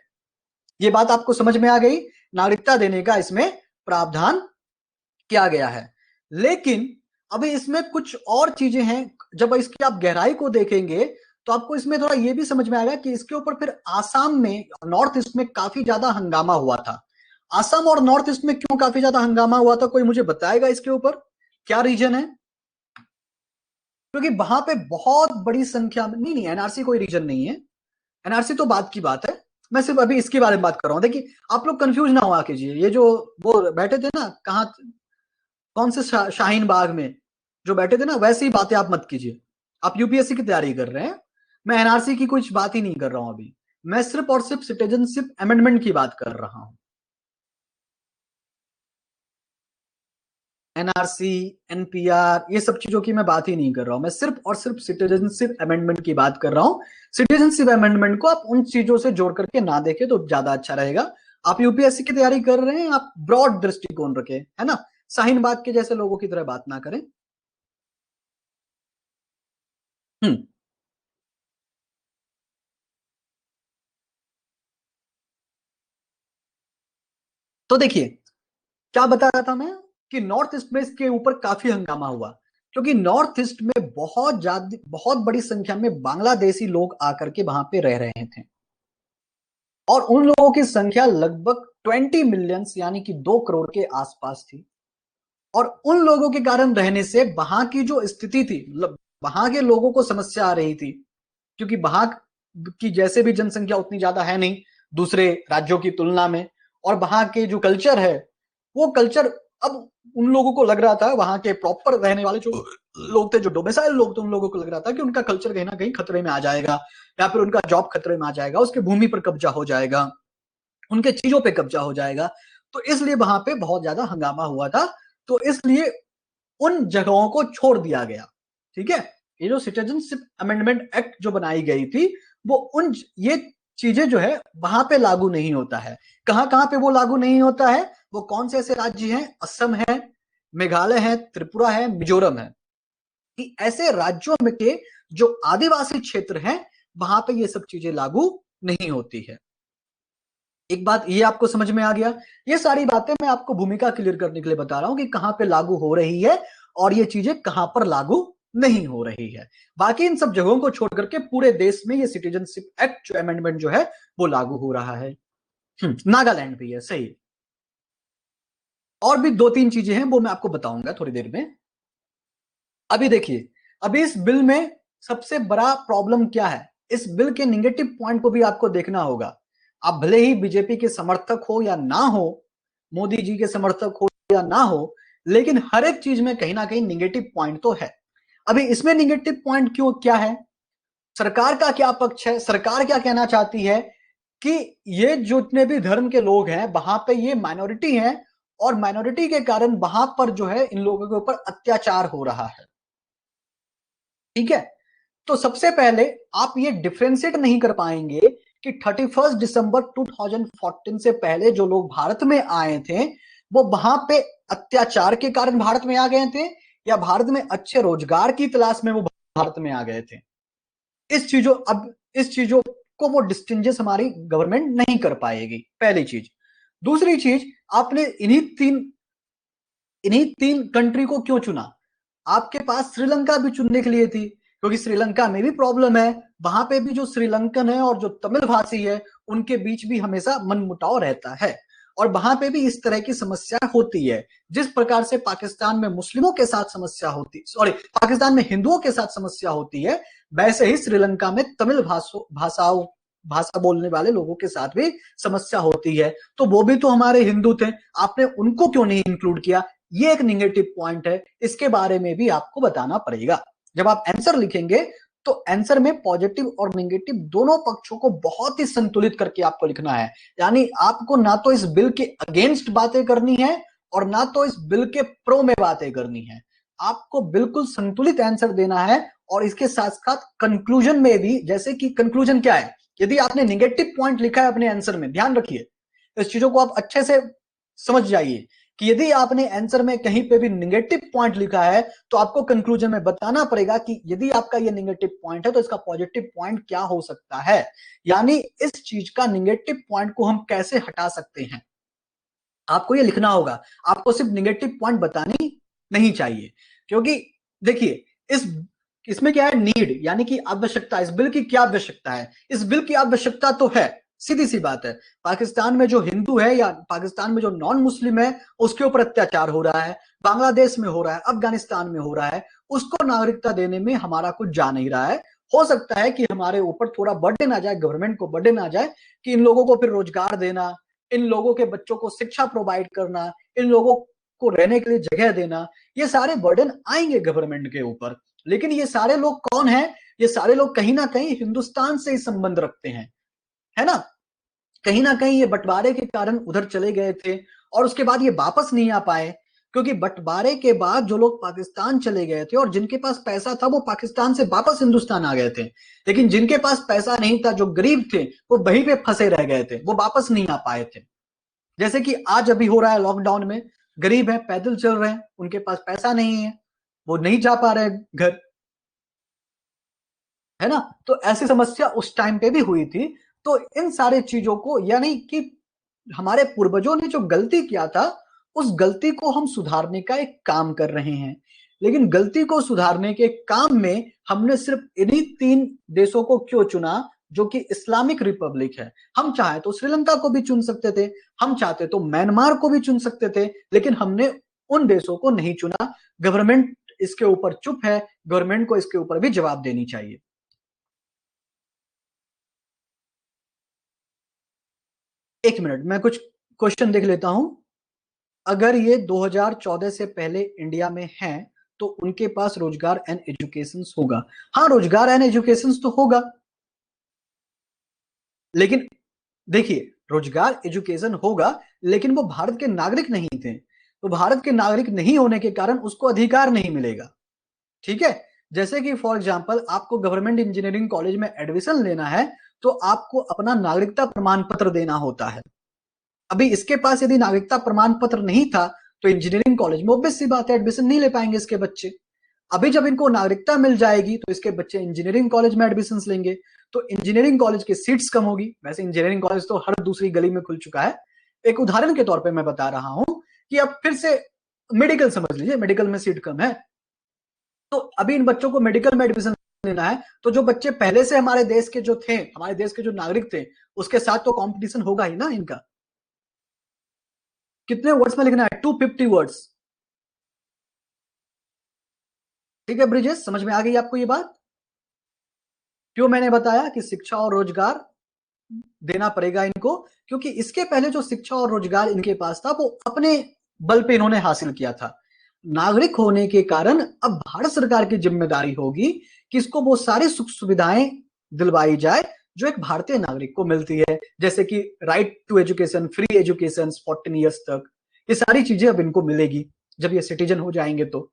ये बात आपको समझ में आ गई? नागरिकता देने का इसमें प्रावधान किया गया है। लेकिन अभी इसमें कुछ और चीजें हैं। जब इसकी आप गहराई को देखेंगे तो आपको इसमें थोड़ा ये भी समझ में आएगा कि इसके ऊपर फिर आसाम में, नॉर्थ ईस्ट में काफी ज्यादा हंगामा हुआ था। आसाम और नॉर्थ ईस्ट में क्यों काफी ज्यादा हंगामा हुआ था, कोई मुझे बताएगा इसके ऊपर? क्या रीजन है? क्योंकि वहां पे बहुत बड़ी संख्या में, नहीं नहीं, एनआरसी कोई रीजन नहीं है। एनआरसी तो बात की बात है। मैं सिर्फ अभी इसके बारे में बात कर रहा हूं। देखिए, आप लोग कंफ्यूज ना हुआ कीजिए। ये जो वो बैठे थे ना, कहाँ, कौन से शाहीन बाग में जो बैठे थे ना, वैसी ही बातें आप मत कीजिए। आप यूपीएससी की तैयारी कर रहे हैं। मैं एनआरसी की कुछ बात ही नहीं कर रहा हूं अभी। मैं सिर्फ और सिर्फ सिटीजनशिप अमेंडमेंट की बात कर रहा हूं। एनआरसी, एनपीआर, ये सब चीजों की मैं बात ही नहीं कर रहा हूं। मैं सिर्फ और सिर्फ सिटीजनशिप अमेंडमेंट की बात कर रहा हूं। सिटीजनशिप अमेंडमेंट को आप उन चीजों से जोड़ करके ना देखें तो ज्यादा अच्छा रहेगा। आप यूपीएससी की तैयारी कर रहे हैं, आप ब्रॉड दृष्टिकोण रखें, है ना? शाहीन बाग के जैसे लोगों की तरह बात ना करें। हम्म। तो देखिए, क्या बता रहा था मैं, कि नॉर्थ ईस्ट में इसके ऊपर काफी हंगामा हुआ, क्योंकि नॉर्थ ईस्ट में बहुत बड़ी संख्या में बांग्लादेशी लोग आकर के वहां पे रह रहे थे। और उन लोगों की संख्या लगभग 20 मिलियंस, यानी कि 2 करोड़ के आसपास थी। और उन लोगों के कारण रहने से वहां की जो स्थिति थी, मतलब वहां के लोगों को समस्या आ रही थी, क्योंकि वहां की जैसे भी जनसंख्या उतनी ज्यादा है नहीं दूसरे राज्यों की तुलना में। और वहां के जो कल्चर है, वो कल्चर, अब उन लोगों को लग रहा था, वहां के प्रॉपर रहने वाले जो लोग थे, जो डोमिसाइल लोग थे, उन लोगों को लग रहा था कि उनका कल्चर कहीं ना कहीं खतरे में आ जाएगा, या फिर उनका जॉब खतरे में आ जाएगा, उसके भूमि पर कब्जा हो जाएगा, उनके चीजों पे कब्जा हो जाएगा। तो इसलिए वहां पे बहुत ज्यादा हंगामा हुआ था। तो इसलिए उन जगहों को छोड़ दिया गया। ठीक है? ये जो सिटीजनशिप अमेंडमेंट एक्ट जो बनाई गई थी, वो ये चीजें जो है वहां पे लागू नहीं होता है। कहां कहां पे वो लागू नहीं होता है? वो कौन से ऐसे राज्य हैं? असम है, मेघालय है, त्रिपुरा है, मिजोरम है, कि ऐसे राज्यों में के जो आदिवासी क्षेत्र हैं वहां पे ये सब चीजें लागू नहीं होती है। एक बात ये आपको समझ में आ गया? ये सारी बातें मैं आपको भूमिका क्लियर करने के लिए बता रहा हूं कि कहां पे लागू हो रही है और ये चीजें कहां पर लागू नहीं हो रही है। बाकी इन सब जगहों को छोड़ करके पूरे देश में ये सिटीजनशिप एक्ट जो अमेंडमेंट जो है वो लागू हो रहा है। नागालैंड भी है, सही। और भी दो तीन चीजें हैं वो मैं आपको बताऊंगा थोड़ी देर में। अभी देखिए, अभी इस बिल में सबसे बड़ा प्रॉब्लम क्या है? इस बिल के निगेटिव पॉइंट को भी आपको देखना होगा। आप भले ही बीजेपी के समर्थक हो या ना हो, मोदी जी के समर्थक हो या ना हो, लेकिन हर एक चीज में कहीं ना कहीं निगेटिव पॉइंट तो है। अभी इसमें निगेटिव पॉइंट क्यों, क्या है? सरकार का क्या पक्ष है? सरकार क्या कहना चाहती है कि ये जितने भी धर्म के लोग हैं वहां पे ये माइनॉरिटी हैं और माइनॉरिटी के कारण वहां पर जो है इन लोगों के ऊपर अत्याचार हो रहा है। ठीक है, तो सबसे पहले आप ये डिफ्रेंशिएट नहीं कर पाएंगे कि 31 दिसंबर 2014 से पहले जो लोग भारत में आए थे वो वहां पे अत्याचार के कारण भारत में आ गए थे या भारत में अच्छे रोजगार की तलाश में वो भारत में आ गए थे। इस चीजों को वो डिस्टिंग्विश हमारी गवर्नमेंट नहीं कर पाएगी, पहली चीज। दूसरी चीज, आपने इन्हीं तीन कंट्री को क्यों चुना? आपके पास श्रीलंका भी चुनने के लिए थी, क्योंकि श्रीलंका में भी प्रॉब्लम है। वहां पे भी जो श्रीलंकन है और जो तमिल भाषी है उनके बीच भी हमेशा मनमुटाव रहता है और वहां पे भी इस तरह की समस्या होती है। जिस प्रकार से पाकिस्तान में मुस्लिमों के साथ समस्या होती, सॉरी, पाकिस्तान में हिंदुओं के साथ समस्या होती है, वैसे ही श्रीलंका में तमिल भाषा बोलने वाले लोगों के साथ भी समस्या होती है। तो वो भी तो हमारे हिंदू थे, आपने उनको क्यों नहीं इंक्लूड किया? ये एक निगेटिव पॉइंट है, इसके बारे में भी आपको बताना पड़ेगा। जब आप आंसर लिखेंगे तो आंसर में पॉजिटिव और नेगेटिव दोनों पक्षों को बहुत ही संतुलित करके आपको लिखना है। यानी आपको ना तो इस बिल के अगेंस्ट बातें करनी है और ना तो इस बिल के प्रो में बातें करनी है। आपको बिल्कुल संतुलित आंसर देना है और इसके साथ साथ कंक्लूजन में भी, जैसे कि कंक्लूजन क्या है, यदि आपने निगेटिव पॉइंट लिखा है अपने आंसर में, ध्यान रखिए इस चीजों को आप अच्छे से समझ जाइए कि यदि आपने आंसर में कहीं पे भी निगेटिव पॉइंट लिखा है तो आपको कंक्लूजन में बताना पड़ेगा कि यदि आपका ये निगेटिव पॉइंट है तो इसका पॉजिटिव पॉइंट क्या हो सकता है। यानी इस चीज का निगेटिव पॉइंट को हम कैसे हटा सकते हैं, आपको ये लिखना होगा। आपको सिर्फ निगेटिव पॉइंट बतानी नहीं चाहिए, क्योंकि देखिए इसमें क्या है, नीड यानी कि आवश्यकता। इस बिल की क्या आवश्यकता है? इस बिल की आवश्यकता तो है, सीधी सी बात है, पाकिस्तान में जो हिंदू है या पाकिस्तान में जो नॉन मुस्लिम है उसके ऊपर अत्याचार हो रहा है, बांग्लादेश में हो रहा है, अफगानिस्तान में हो रहा है, उसको नागरिकता देने में हमारा कुछ जा नहीं रहा है। हो सकता है कि हमारे ऊपर थोड़ा बर्डन आ जाए, गवर्नमेंट को बर्डन आ जाए कि इन लोगों को फिर रोजगार देना, इन लोगों के बच्चों को शिक्षा प्रोवाइड करना, इन लोगों को रहने के लिए जगह देना, ये सारे बर्डन आएंगे गवर्नमेंट के ऊपर। लेकिन ये सारे लोग कौन है? ये सारे लोग कहीं ना कहीं हिंदुस्तान से ही संबंध रखते हैं, है ना? कहीं ना कहीं ये बंटवारे के कारण उधर चले गए थे और उसके बाद ये वापस नहीं आ पाए, क्योंकि बंटवारे के बाद जो लोग पाकिस्तान चले गए थे और जिनके पास पैसा था वो पाकिस्तान से वापस हिंदुस्तान आ गए थे, लेकिन जिनके पास पैसा नहीं था, जो गरीब थे, वो वहीं पे फंसे रह गए थे, वो वापस नहीं आ पाए थे। जैसे कि आज अभी हो रहा है लॉकडाउन में, गरीब है, पैदल चल रहे हैं, उनके पास पैसा नहीं है, वो नहीं जा पा रहे घर, है ना? तो ऐसी समस्या उस टाइम पे भी हुई थी। तो इन सारे चीजों को, यानी कि हमारे पूर्वजों ने जो गलती किया था उस गलती को हम सुधारने का एक काम कर रहे हैं। लेकिन गलती को सुधारने के काम में हमने सिर्फ इन्हीं तीन देशों को क्यों चुना जो कि इस्लामिक रिपब्लिक है? हम चाहे तो श्रीलंका को भी चुन सकते थे, हम चाहते तो म्यांमार को भी चुन सकते थे, लेकिन हमने उन देशों को नहीं चुना। गवर्नमेंट इसके ऊपर चुप है, गवर्नमेंट को इसके ऊपर भी जवाब देनी चाहिए। एक मिनट, मैं कुछ क्वेश्चन देख लेता हूं। अगर ये 2014 से पहले इंडिया में हैं तो उनके पास रोजगार एंड एजुकेशन होगा। हाँ, रोजगार एंड एजुकेशन तो होगा, लेकिन देखिए, रोजगार एजुकेशन होगा लेकिन वो भारत के नागरिक नहीं थे, तो भारत के नागरिक नहीं होने के कारण उसको अधिकार नहीं मिलेगा। ठीक है, जैसे कि फॉर एग्जांपल आपको गवर्नमेंट इंजीनियरिंग कॉलेज में एडमिशन लेना है तो आपको अपना नागरिकता प्रमाण पत्र देना होता है। अभी इसके पास यदि नागरिकता प्रमाण पत्र नहीं था तो इंजीनियरिंग कॉलेज में ऑब्वियस सी बात है एडमिशन नहीं ले पाएंगे इसके बच्चे। अभी जब इनको नागरिकता मिल जाएगी तो इसके बच्चे इंजीनियरिंग कॉलेज में एडमिशन लेंगे, तो इंजीनियरिंग कॉलेज की सीट्स कम होगी। वैसे इंजीनियरिंग कॉलेज तो हर दूसरी गली में खुल चुका है। एक उदाहरण के तौर पे मैं बता रहा हूं कि अब फिर से मेडिकल समझ लीजिए, मेडिकल में सीट कम है, तो अभी इन बच्चों को मेडिकल में एडमिशन लेना है, तो जो बच्चे पहले से हमारे देश के जो थे, हमारे देश के जो नागरिक थे, उसके साथ तो कंपटीशन होगा ही ना इनका। कितने वर्ड्स में लिखना है? 250 वर्ड्स। ठीक है ब्रिजेश, समझ में आ गई आपको ये बात? क्यों मैंने बताया कि शिक्षा और रोजगार देना पड़ेगा इनको? क्योंकि इसके पहले जो शिक्षा और रोजगार इनके पास था वो अपने बल पे इन्होंने हासिल किया था। नागरिक होने के कारण अब भारत सरकार की जिम्मेदारी होगी कि इसको वो सारी सुख सुविधाएं दिलवाई जाए जो एक भारतीय नागरिक को मिलती है, जैसे कि right to education, free education 14 years तक। ये सारी चीजें अब इनको मिलेगी जब ये सिटीजन हो जाएंगे तो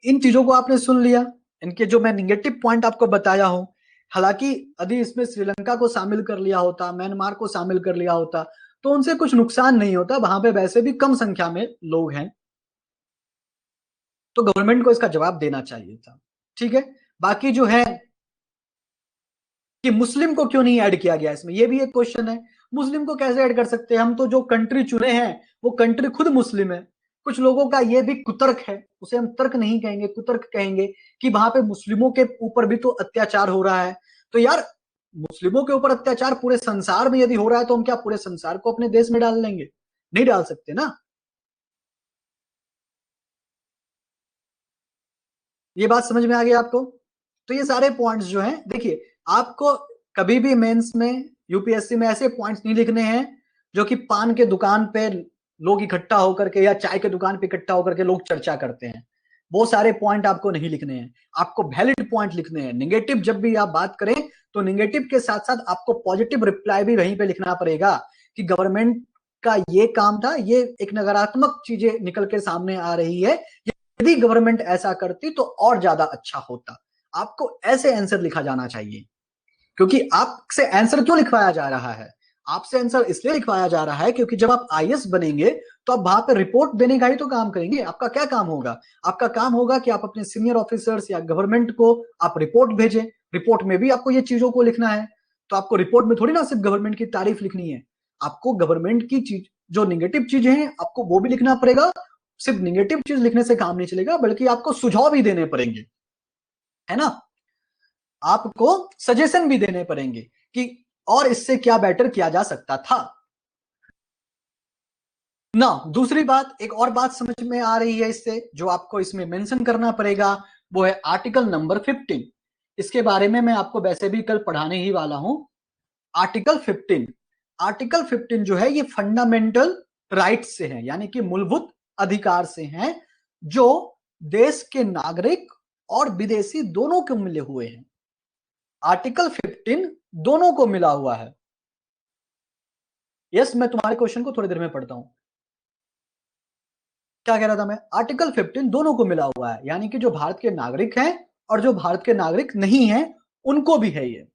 इन चीजों को आपने सुन लिया, इनके जो मैं निगेटिव पॉइंट आपको बताया हूं। हालांकि यदि इसमें श्रीलंका को शामिल कर लिया होता, म्यांमार को शामिल कर लिया होता तो उनसे कुछ नुकसान नहीं होता, वहां पे वैसे भी कम संख्या में लोग हैं। तो गवर्नमेंट को इसका जवाब देना चाहिए था। ठीक है, बाकी जो है कि मुस्लिम को क्यों नहीं ऐड किया गया इसमें, ये भी एक क्वेश्चन है। मुस्लिम को कैसे ऐड कर सकते हैं? हम तो जो कंट्री चुने हैं वो कंट्री खुद मुस्लिम है। कुछ लोगों का ये भी कुतर्क है, उसे हम तर्क नहीं कहेंगे, कुतर्क कहेंगे, कि वहां पे मुस्लिमों के ऊपर भी तो अत्याचार हो रहा है। तो यार, मुस्लिमों के ऊपर अत्याचार पूरे संसार में यदि हो रहा है तो हम क्या पूरे संसार को अपने देश में डाल लेंगे? नहीं डाल सकते ना। ये बात समझ में आ गई आपको? तो ये सारे पॉइंट्स जो हैं, देखिए, आपको कभी भी मेंस में, यूपीएससी में ऐसे पॉइंट्स नहीं लिखने हैं जो कि पान के दुकान पे लोग इकट्ठा होकर के या चाय के दुकान पे इकट्ठा होकर के लोग चर्चा करते हैं। वो सारे पॉइंट आपको नहीं लिखने हैं, आपको वैलिड पॉइंट लिखने हैं। निगेटिव जब भी आप बात करें तो निगेटिव के साथ साथ आपको पॉजिटिव रिप्लाई भी वहीं पे लिखना पड़ेगा कि गवर्नमेंट का ये काम था, ये एक नकारात्मक चीजें निकल के सामने आ रही है, यदि गवर्नमेंट ऐसा करती तो और ज्यादा अच्छा होता। आपको ऐसे आंसर लिखा जाना चाहिए। क्योंकि आपसे आंसर क्यों लिखवाया जा रहा है? आपसे आंसर इसलिए लिखवाया जा रहा है क्योंकि जब आप आईएएस बनेंगे तो आप वहां पे रिपोर्ट देने का ही तो काम करेंगे। आपका क्या काम होगा? आपका काम होगा कि आप अपने सीनियर ऑफिसर्स या गवर्नमेंट को आप रिपोर्ट भेजें। रिपोर्ट में भी आपको ये चीजों को लिखना है। तो आपको रिपोर्ट में थोड़ी ना सिर्फ गवर्नमेंट की तारीफ लिखनी है, आपको गवर्नमेंट की चीज, जो निगेटिव चीजें हैं, आपको वो भी लिखना पड़ेगा। सिर्फ निगेटिव चीज लिखने से काम नहीं चलेगा, बल्कि आपको सुझाव भी देने पड़ेंगे, है ना? आपको सजेशन भी देने पड़ेंगे कि और इससे क्या बेटर किया जा सकता था ना। दूसरी बात, एक और बात समझ में आ रही है इससे, जो आपको इसमें मेंशन करना पड़ेगा, वो है आर्टिकल नंबर 15। इसके बारे में मैं आपको वैसे भी कल पढ़ाने ही वाला हूं। आर्टिकल 15, आर्टिकल 15 जो है ये फंडामेंटल राइट्स से है, यानी कि मूलभूत अधिकार से हैं, जो देश के नागरिक और विदेशी दोनों को मिले हुए हैं। आर्टिकल 15 दोनों को मिला हुआ है। यस, मैं तुम्हारे क्वेश्चन को थोड़ी देर में पढ़ता हूं। क्या कह रहा था मैं? आर्टिकल 15 दोनों को मिला हुआ है, यानी कि जो भारत के नागरिक हैं और जो भारत के नागरिक नहीं हैं उनको भी है ये।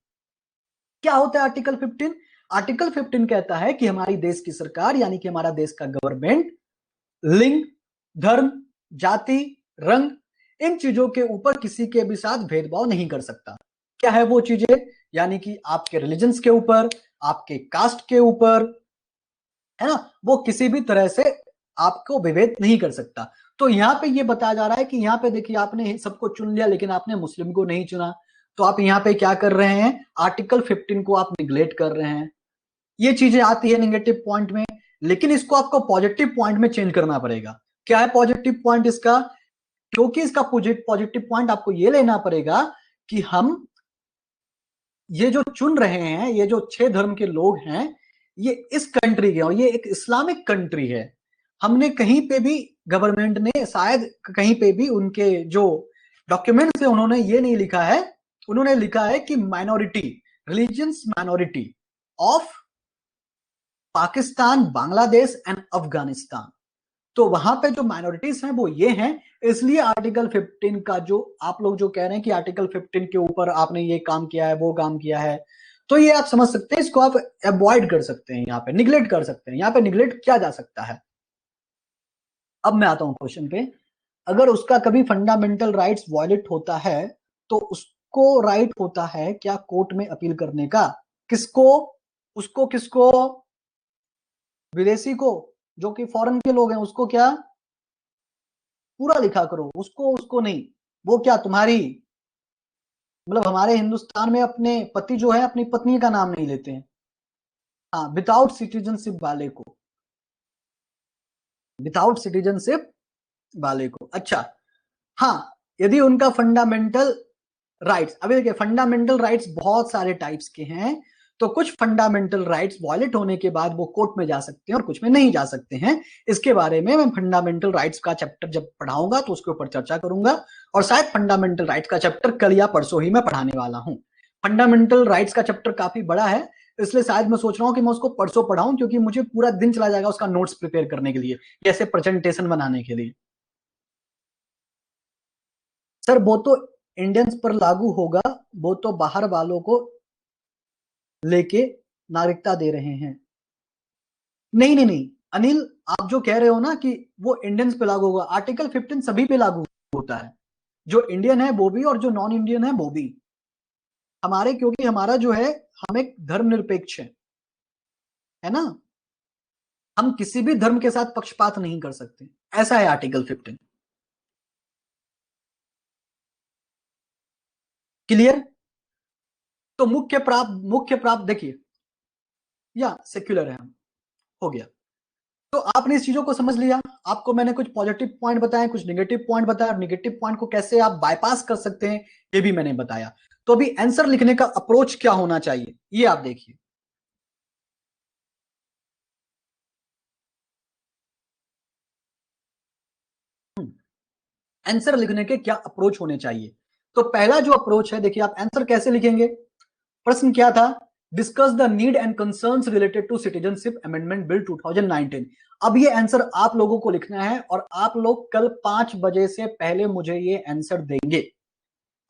क्या होता है आर्टिकल 15? आर्टिकल 15 कहता है कि हमारी देश की सरकार, यानी कि हमारा देश का गवर्नमेंट, लिंग, धर्म, जाति, रंग, इन चीजों के ऊपर किसी के भी साथ भेदभाव नहीं कर सकता। क्या है वो चीजें? यानी कि आपके रिलीजन्स के ऊपर, आपके कास्ट के ऊपर, है ना, वो किसी भी तरह से आपको विभेद नहीं कर सकता। तो यहां पे ये बताया जा रहा है कि यहां पे देखिए, आपने सबको चुन लिया लेकिन आपने मुस्लिम को नहीं चुना। तो आप यहां पे क्या कर रहे हैं? आर्टिकल 15 को आप निगलेक्ट कर रहे हैं। ये चीजें आती है निगेटिव पॉइंट में, लेकिन इसको आपको पॉजिटिव पॉइंट में चेंज करना पड़ेगा। क्या है पॉजिटिव पॉइंट इसका? क्योंकि इसका पॉजिटिव पॉइंट आपको ये लेना पड़ेगा कि हम ये जो चुन रहे हैं, ये जो 6 धर्म के लोग हैं, ये इस कंट्री के, और ये एक इस्लामिक कंट्री है। हमने कहीं पे भी, गवर्नमेंट ने शायद कहीं पे भी उनके जो डॉक्यूमेंट्स है उन्होंने ये नहीं लिखा है, उन्होंने लिखा है कि minority, religions minority of Pakistan, Bangladesh and Afghanistan. तो वहां पे जो माइनॉरिटीज हैं वो ये हैं, इसलिए आर्टिकल 15 का जो आप लोग जो कह रहे हैं कि आर्टिकल 15 के ऊपर आपने ये काम किया है वो काम किया है, तो ये आप समझ सकते हैं, इसको आप अवॉइड कर सकते हैं, यहाँ पे निगलेक्ट कर सकते हैं, यहाँ पे निगलेक्ट किया जा सकता है। अब मैं आता हूं क्वेश्चन पे, अगर उसका कभी फंडामेंटल राइट्स वायलेट होता है तो उसको राइट होता है क्या कोर्ट में अपील करने का? किसको? उसको किसको? विदेशी को, जो कि फॉरेन के लोग हैं, उसको क्या? पूरा लिखा करो, उसको उसको नहीं। वो क्या तुम्हारी, मतलब हमारे हिंदुस्तान में अपने पति जो है अपनी पत्नी का नाम नहीं लेते हैं। हाँ, विदाउट सिटीजनशिप वाले को, विदाउट सिटीजनशिप वाले को। अच्छा, हाँ, यदि उनका फंडामेंटल राइट्स, अभी देखिए फंडामेंटल राइट्स बहुत सारे टाइप्स के हैं, तो कुछ फंडामेंटल राइट्स वॉयलेट होने के बाद वो कोर्ट में जा सकते हैं और कुछ में नहीं जा सकते हैं। इसके बारे में मैं फंडामेंटल राइट्स का चैप्टर जब पढ़ाऊंगा तो उसके ऊपर चर्चा करूंगा, और शायद फंडामेंटल राइट्स का चैप्टर कल या परसों ही मैं पढ़ाने वाला हूं। फंडामेंटल राइट्स का चैप्टर काफी बड़ा है, इसलिए शायद मैं सोच रहा हूं कि मैं उसको परसों पढ़ाऊं, क्योंकि मुझे पूरा दिन चला जाएगा उसका नोट्स प्रिपेयर करने के लिए, कैसे प्रेजेंटेशन बनाने के लिए। सर वो तो इंडियंस पर लागू होगा, वो तो बाहर वालों को लेके नागरिकता दे रहे हैं। नहीं नहीं नहीं अनिल, आप जो कह रहे हो ना कि वो इंडियंस पे लागू होगा, आर्टिकल 15 सभी पे लागू होता है, जो इंडियन है वो भी और जो नॉन इंडियन है वो भी। हमारे, क्योंकि हमारा जो है, हम एक धर्मनिरपेक्ष है ना, हम किसी भी धर्म के साथ पक्षपात नहीं कर सकते, ऐसा है आर्टिकल 15। क्लियर? तो मुख्य प्राप्त देखिए, या सेक्युलर है हम, हो गया। तो आपने इस चीजों को समझ लिया, आपको मैंने कुछ पॉजिटिव पॉइंट बताए, कुछ नेगेटिव पॉइंट बताया, नेगेटिव पॉइंट को कैसे आप बाईपास कर सकते हैं ये भी मैंने बताया। तो अभी आंसर लिखने का अप्रोच क्या होना चाहिए ये आप देखिए। आंसर लिखने के क्या अप्रोच होने चाहिए? तो पहला जो अप्रोच है, देखिए आप आंसर कैसे लिखेंगे। प्रश्न क्या था? Discuss the need and concerns related to citizenship amendment bill 2019। अब ये आंसर आप लोगों को लिखना है, और आप लोग कल 5 बजे से पहले मुझे ये आंसर देंगे।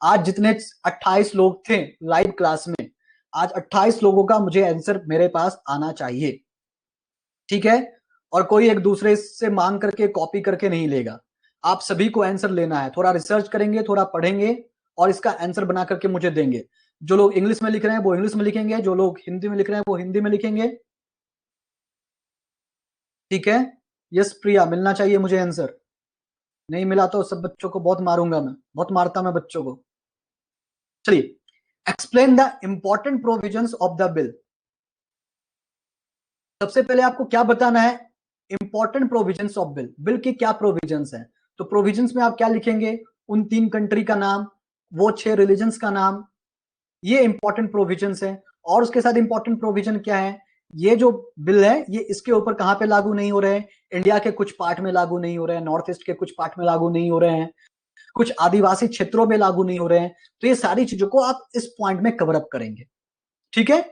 आज जितने 28 लोग थे लाइव क्लास में, आज 28 लोगों का मुझे आंसर मेरे पास आना चाहिए, ठीक है? और कोई एक दूसरे से मांग करके कॉपी करके नहीं लेगा, आप सभी को आंसर लेना है। थोड़ा रिसर्च करेंगे, थोड़ा पढ़ेंगे, और इसका आंसर बना करके मुझे देंगे। जो लोग इंग्लिश में लिख रहे हैं वो इंग्लिश में लिखेंगे, जो लोग हिंदी में लिख रहे हैं वो हिंदी में लिखेंगे, ठीक है? यस प्रिया, मिलना चाहिए मुझे आंसर, नहीं मिला तो सब बच्चों को बहुत मारूंगा मैं, बहुत मारता मैं बच्चों को। चलिए, explain the important provisions of the bill. सबसे पहले आपको क्या बताना है? Important provisions of bill, bill के क्या प्रोविजंस हैं। तो प्रोविजंस में आप क्या लिखेंगे? उन 3 कंट्री का नाम, वो 6 रिलीजन्स का नाम, ये इंपॉर्टेंट प्रोविजंस है। और उसके साथ इंपॉर्टेंट प्रोविजन क्या है? ये जो बिल है ये इसके ऊपर कहां पे लागू नहीं हो रहे हैं? इंडिया के कुछ पार्ट में लागू नहीं हो रहे हैं, नॉर्थ ईस्ट के कुछ पार्ट में लागू नहीं हो रहे हैं, कुछ आदिवासी क्षेत्रों में लागू नहीं हो रहे हैं। तो ये सारी चीजों को आप इस पॉइंट में कवर अप करेंगे, ठीक है?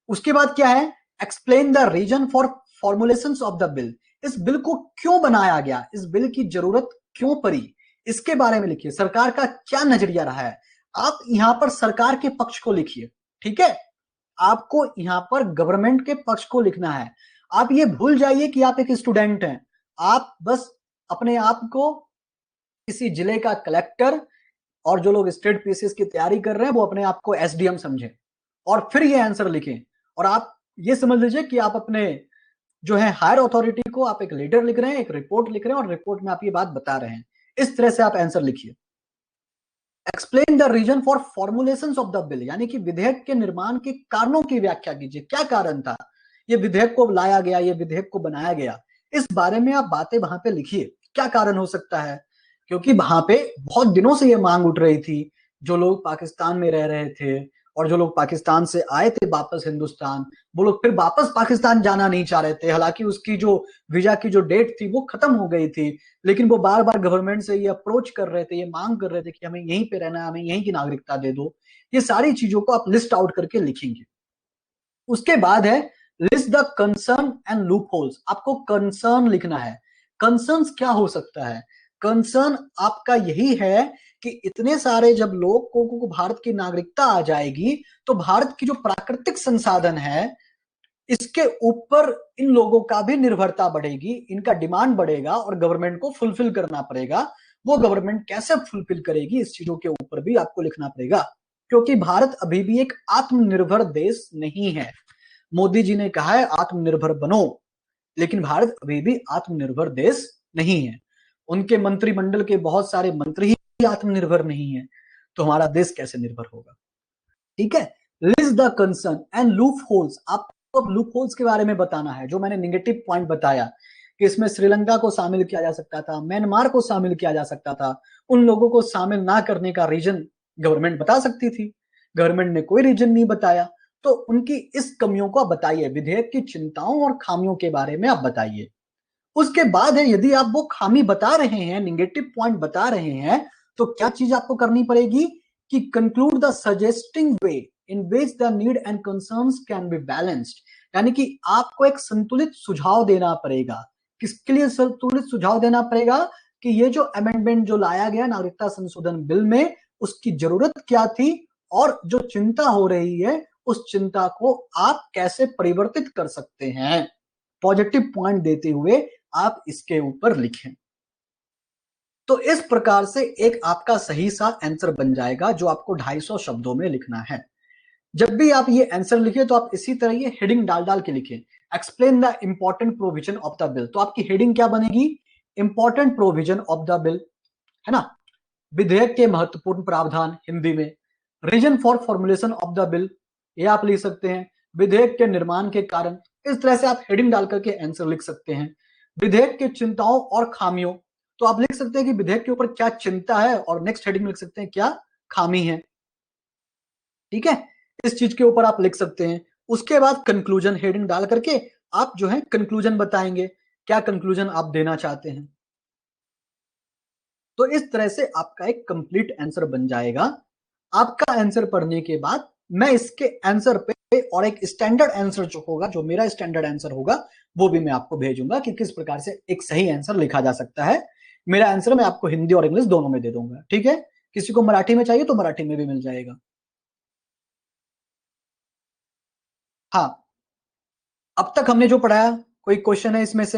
उसके बाद क्या है? Explain the reason for formulations of the bill. इस बिल को क्यों बनाया गया, इस बिल की जरूरत क्यों पड़ी, इसके बारे में लिखिए। सरकार का क्या नजरिया रहा है, आप यहां पर सरकार के पक्ष को लिखिए, ठीक है? आपको यहां पर गवर्नमेंट के पक्ष को लिखना है। आप ये भूल जाइए कि आप एक स्टूडेंट हैं, आप बस अपने आप को किसी जिले का कलेक्टर, और जो लोग स्टेट पीसीएस की तैयारी कर रहे हैं वो अपने आप को एसडीएम समझें, और फिर ये आंसर लिखें। और आप ये समझ लीजिए कि आप अपने जो है हायर अथॉरिटी को आप एक लेटर लिख रहे हैं, एक रिपोर्ट लिख रहे हैं, और रिपोर्ट में आप ये बात बता रहे हैं। इस तरह से आप आंसर लिखिए। Explain the reason for formulation of the bill, यानी कि विधेयक के निर्माण के कारणों की व्याख्या कीजिए। क्या कारण था ये विधेयक को लाया गया, ये विधेयक को बनाया गया, इस बारे में आप बातें वहां पे लिखिए। क्या कारण हो सकता है? क्योंकि वहां पे बहुत दिनों से ये मांग उठ रही थी, जो लोग पाकिस्तान में रह रहे थे और जो लोग पाकिस्तान से आए थे वापस हिंदुस्तान, वो लोग फिर वापस पाकिस्तान जाना नहीं चाह रहे थे। हालांकि उसकी जो वीजा की जो डेट थी वो खत्म हो गई थी, लेकिन वो बार बार गवर्नमेंट से ये अप्रोच कर रहे थे, ये मांग कर रहे थे कि हमें यहीं पे रहना है, हमें यहीं की नागरिकता दे दो। ये सारी चीजों को आप लिस्ट आउट करके लिखेंगे। उसके बाद है list the concern and loop holes. आपको कंसर्न लिखना है। कंसर्न्स क्या हो सकता है? कंसर्न आपका यही है कि इतने सारे जब लोगों को भारत की नागरिकता आ जाएगी तो भारत की जो प्राकृतिक संसाधन है इसके ऊपर इन लोगों का भी निर्भरता बढ़ेगी, इनका डिमांड बढ़ेगा और गवर्नमेंट को फुलफिल करना पड़ेगा। वो गवर्नमेंट कैसे फुलफिल करेगी इस चीजों के ऊपर भी आपको लिखना पड़ेगा, क्योंकि भारत अभी भी एक आत्मनिर्भर देश नहीं है। मोदी जी ने कहा है आत्मनिर्भर बनो, लेकिन भारत अभी भी आत्मनिर्भर देश नहीं है। उनके मंत्रिमंडल के बहुत सारे मंत्री ही आत्मनिर्भर नहीं है, तो हमारा देश कैसे निर्भर होगा? ठीक है, list the concern and loop holes. आपको अब लूप होल्स के बारे में बताना है। जो मैंने निगेटिव पॉइंट बताया कि इसमें श्रीलंका को शामिल किया जा सकता था, म्यांमार को शामिल किया जा सकता था, उन लोगों को शामिल ना करने का रीजन गवर्नमेंट बता सकती थी, गवर्नमेंट ने कोई रीजन नहीं बताया। तो उनकी इस कमियों को आप बताइए, विधेयक की चिंताओं और खामियों के बारे में आप बताइए। उसके बाद है, यदि आप वो खामी बता रहे हैं, निगेटिव पॉइंट बता रहे हैं, तो क्या चीज आपको करनी पड़ेगी कि conclude the suggesting way in which the need and concerns can be balanced. यानी कि आपको एक संतुलित सुझाव देना पड़ेगा। किसके लिए संतुलित सुझाव देना पड़ेगा? कि ये जो अमेंडमेंट जो लाया गया नागरिकता संशोधन बिल में, उसकी जरूरत क्या थी और जो चिंता हो रही है उस चिंता को आप कैसे परिवर्तित कर सकते हैं। पॉजिटिव पॉइंट देते हुए आप इसके ऊपर लिखें। तो इस प्रकार से एक आपका सही सा आंसर बन जाएगा जो आपको 250 शब्दों में लिखना है। जब भी आप ये आंसर लिखे तो आप इसी तरह ये हेडिंग डाल डाल के लिखें। Explain the important provision of the bill, तो आपकी हेडिंग क्या बनेगी? Important provision of the bill, है ना। विधेयक के महत्वपूर्ण प्रावधान हिंदी में। Reason for formulation of the bill, ये आप लिख सकते हैं। विधेयक के निर्माण के कारण, इस तरह से आप हेडिंग डाल करके आंसर लिख सकते हैं। विधेयक के चिंताओं और खामियों, तो आप लिख सकते हैं कि विधेयक के ऊपर क्या चिंता है और नेक्स्ट हेडिंग में लिख सकते हैं क्या खामी है। ठीक है, इस चीज के ऊपर आप लिख सकते हैं। उसके बाद कंक्लूजन हेडिंग डाल करके आप जो है कंक्लूजन बताएंगे, क्या कंक्लूजन आप देना चाहते हैं। तो इस तरह से आपका एक कंप्लीट आंसर बन जाएगा। आपका आंसर पढ़ने के बाद मैं इसके आंसर पे और एक स्टैंडर्ड आंसर जो होगा, जो मेरा स्टैंडर्ड आंसर होगा, वो भी मैं आपको भेजूंगा कि किस प्रकार से एक सही आंसर लिखा जा सकता है। मेरा आंसर मैं आपको हिंदी और इंग्लिश दोनों में दे दूंगा। ठीक है, किसी को मराठी में चाहिए तो मराठी में भी मिल जाएगा। हाँ, अब तक हमने जो पढ़ाया, कोई क्वेश्चन है इसमें से?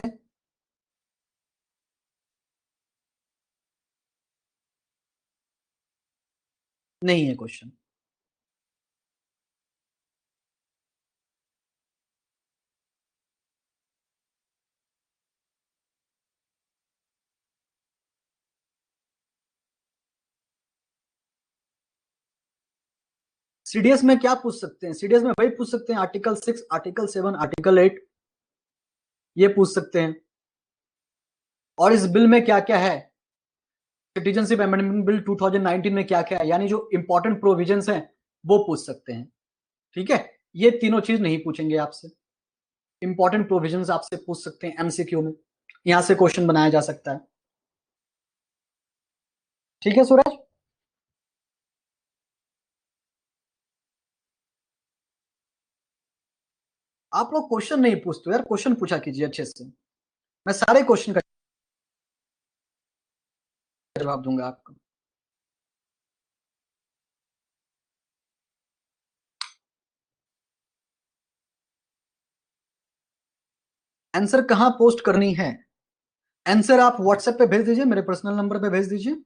नहीं है क्वेश्चन। सीडीएस में क्या पूछ सकते हैं? सीडीएस में वही पूछ सकते हैं, आर्टिकल 6, आर्टिकल 7, आर्टिकल 8, ये पूछ सकते हैं। और इस बिल में क्या क्या है, सिटीजनशिप अमेंडमेंट बिल 2019 में क्या क्या है, यानी जो इंपॉर्टेंट प्रोविजंस हैं वो पूछ सकते हैं। ठीक है, ये तीनों चीज नहीं पूछेंगे आपसे। इंपॉर्टेंट प्रोविजंस आपसे पूछ सकते हैं एमसीक्यू में, यहां से क्वेश्चन बनाया जा सकता है। ठीक है सूरज, आप लोग क्वेश्चन नहीं पूछते यार, क्वेश्चन पूछा कीजिए अच्छे से। मैं सारे क्वेश्चन का जवाब दूंगा आपको। आंसर कहां पोस्ट करनी है? आंसर आप व्हाट्सएप पे भेज दीजिए, मेरे पर्सनल नंबर पे भेज दीजिए।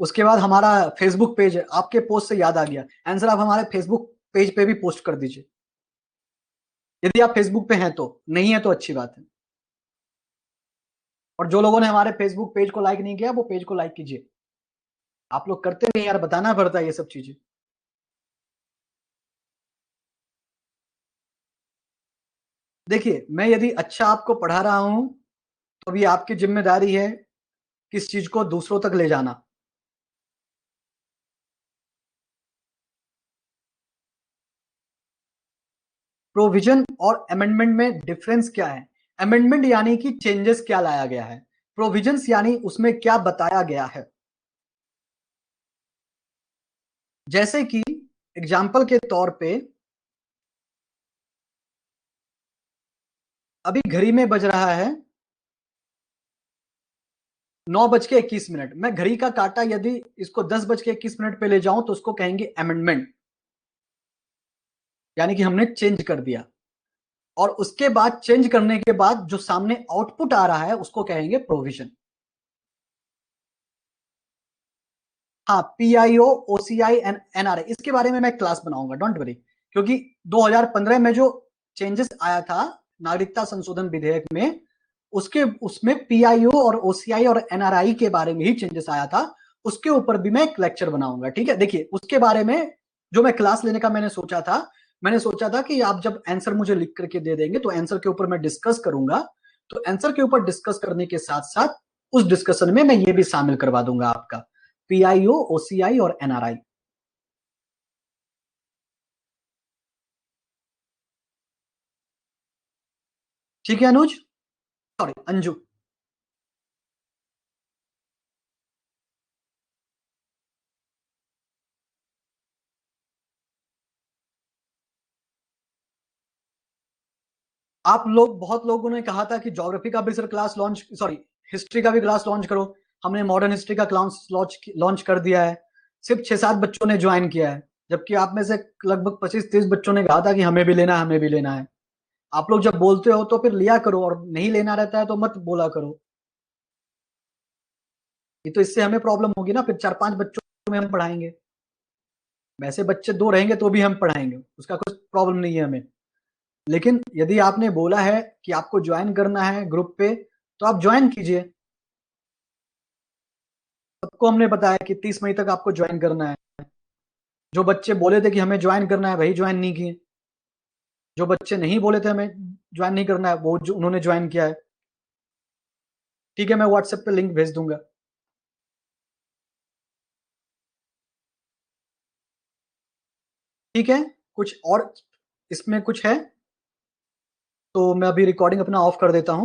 उसके बाद हमारा फेसबुक पेज है, आपके पोस्ट से याद आ गया, आंसर आप हमारे फेसबुक पेज पे भी पोस्ट कर दीजिए, यदि आप फेसबुक पे हैं तो। नहीं है तो अच्छी बात है। और जो लोगों ने हमारे फेसबुक पेज को लाइक नहीं किया वो पेज को लाइक कीजिए। आप लोग करते नहीं यार, बताना पड़ता है ये सब चीजें। देखिए, मैं यदि अच्छा आपको पढ़ा रहा हूं तो अभी आपकी जिम्मेदारी है किस चीज को दूसरों तक ले जाना। प्रोविजन और अमेंडमेंट में डिफरेंस क्या है? अमेंडमेंट यानी कि चेंजेस क्या लाया गया है, प्रोविजंस यानी उसमें क्या बताया गया है। जैसे कि एग्जाम्पल के तौर पे अभी घड़ी में बज रहा है 9:21। मैं घड़ी का काटा यदि इसको 10:21 पे ले जाऊं तो उसको कहेंगे अमेंडमेंट, यानी कि हमने चेंज कर दिया। और उसके बाद चेंज करने के बाद जो सामने आउटपुट आ रहा है उसको कहेंगे प्रोविजन। हाँ, पीआईओ, ओसीआई एंड एनआरआई, इसके बारे में मैं क्लास बनाऊंगा, डोंट वरी। क्योंकि 2015 में जो चेंजेस आया था नागरिकता संशोधन विधेयक में, उसके उसमें पीआईओ और ओसीआई और एनआरआई के बारे में ही चेंजेस आया था। उसके ऊपर भी मैं एक लेक्चर बनाऊंगा, ठीक है। देखिए, उसके बारे में जो मैं क्लास लेने का मैंने सोचा था कि आप जब आंसर मुझे लिख करके दे देंगे तो आंसर के ऊपर मैं डिस्कस करूंगा। तो आंसर के ऊपर डिस्कस करने के साथ साथ उस डिस्कशन में मैं ये भी शामिल करवा दूंगा आपका पीआईओ, ओसीआई और एनआरआई। ठीक है अनुज, सॉरी अंजू। आप लोग, बहुत लोगों ने कहा था कि ज्योग्राफी का भी sir class launch, sorry history का भी क्लास लॉन्च करो। हमने मॉडर्न हिस्ट्री का क्लास लॉन्च लॉन्च कर दिया है। सिर्फ 6-7 बच्चों ने ज्वाइन किया है, जबकि आप में से लगभग 25-30 बच्चों ने कहा था कि हमें भी लेना है, हमें भी लेना है। आप लोग जब बोलते हो तो फिर लिया करो, और नहीं लेना रहता है तो मत बोला करो। ये तो इससे हमें प्रॉब्लम होगी ना, फिर 4-5 बच्चों में हम पढ़ाएंगे। वैसे बच्चे 2 रहेंगे तो भी हम पढ़ाएंगे, उसका कुछ प्रॉब्लम नहीं है हमें। लेकिन यदि आपने बोला है कि आपको ज्वाइन करना है ग्रुप पे, तो आप ज्वाइन कीजिए। सबको हमने बताया कि 30 मई तक आपको ज्वाइन करना है। जो बच्चे बोले थे कि हमें ज्वाइन करना है वही ज्वाइन नहीं किए। जो बच्चे नहीं बोले थे हमें ज्वाइन नहीं करना है, वो जो उन्होंने ज्वाइन किया है। ठीक है, मैं व्हाट्सएप पे लिंक भेज दूंगा। ठीक है, कुछ और इसमें कुछ है तो मैं अभी रिकॉर्डिंग अपना ऑफ कर देता हूँ।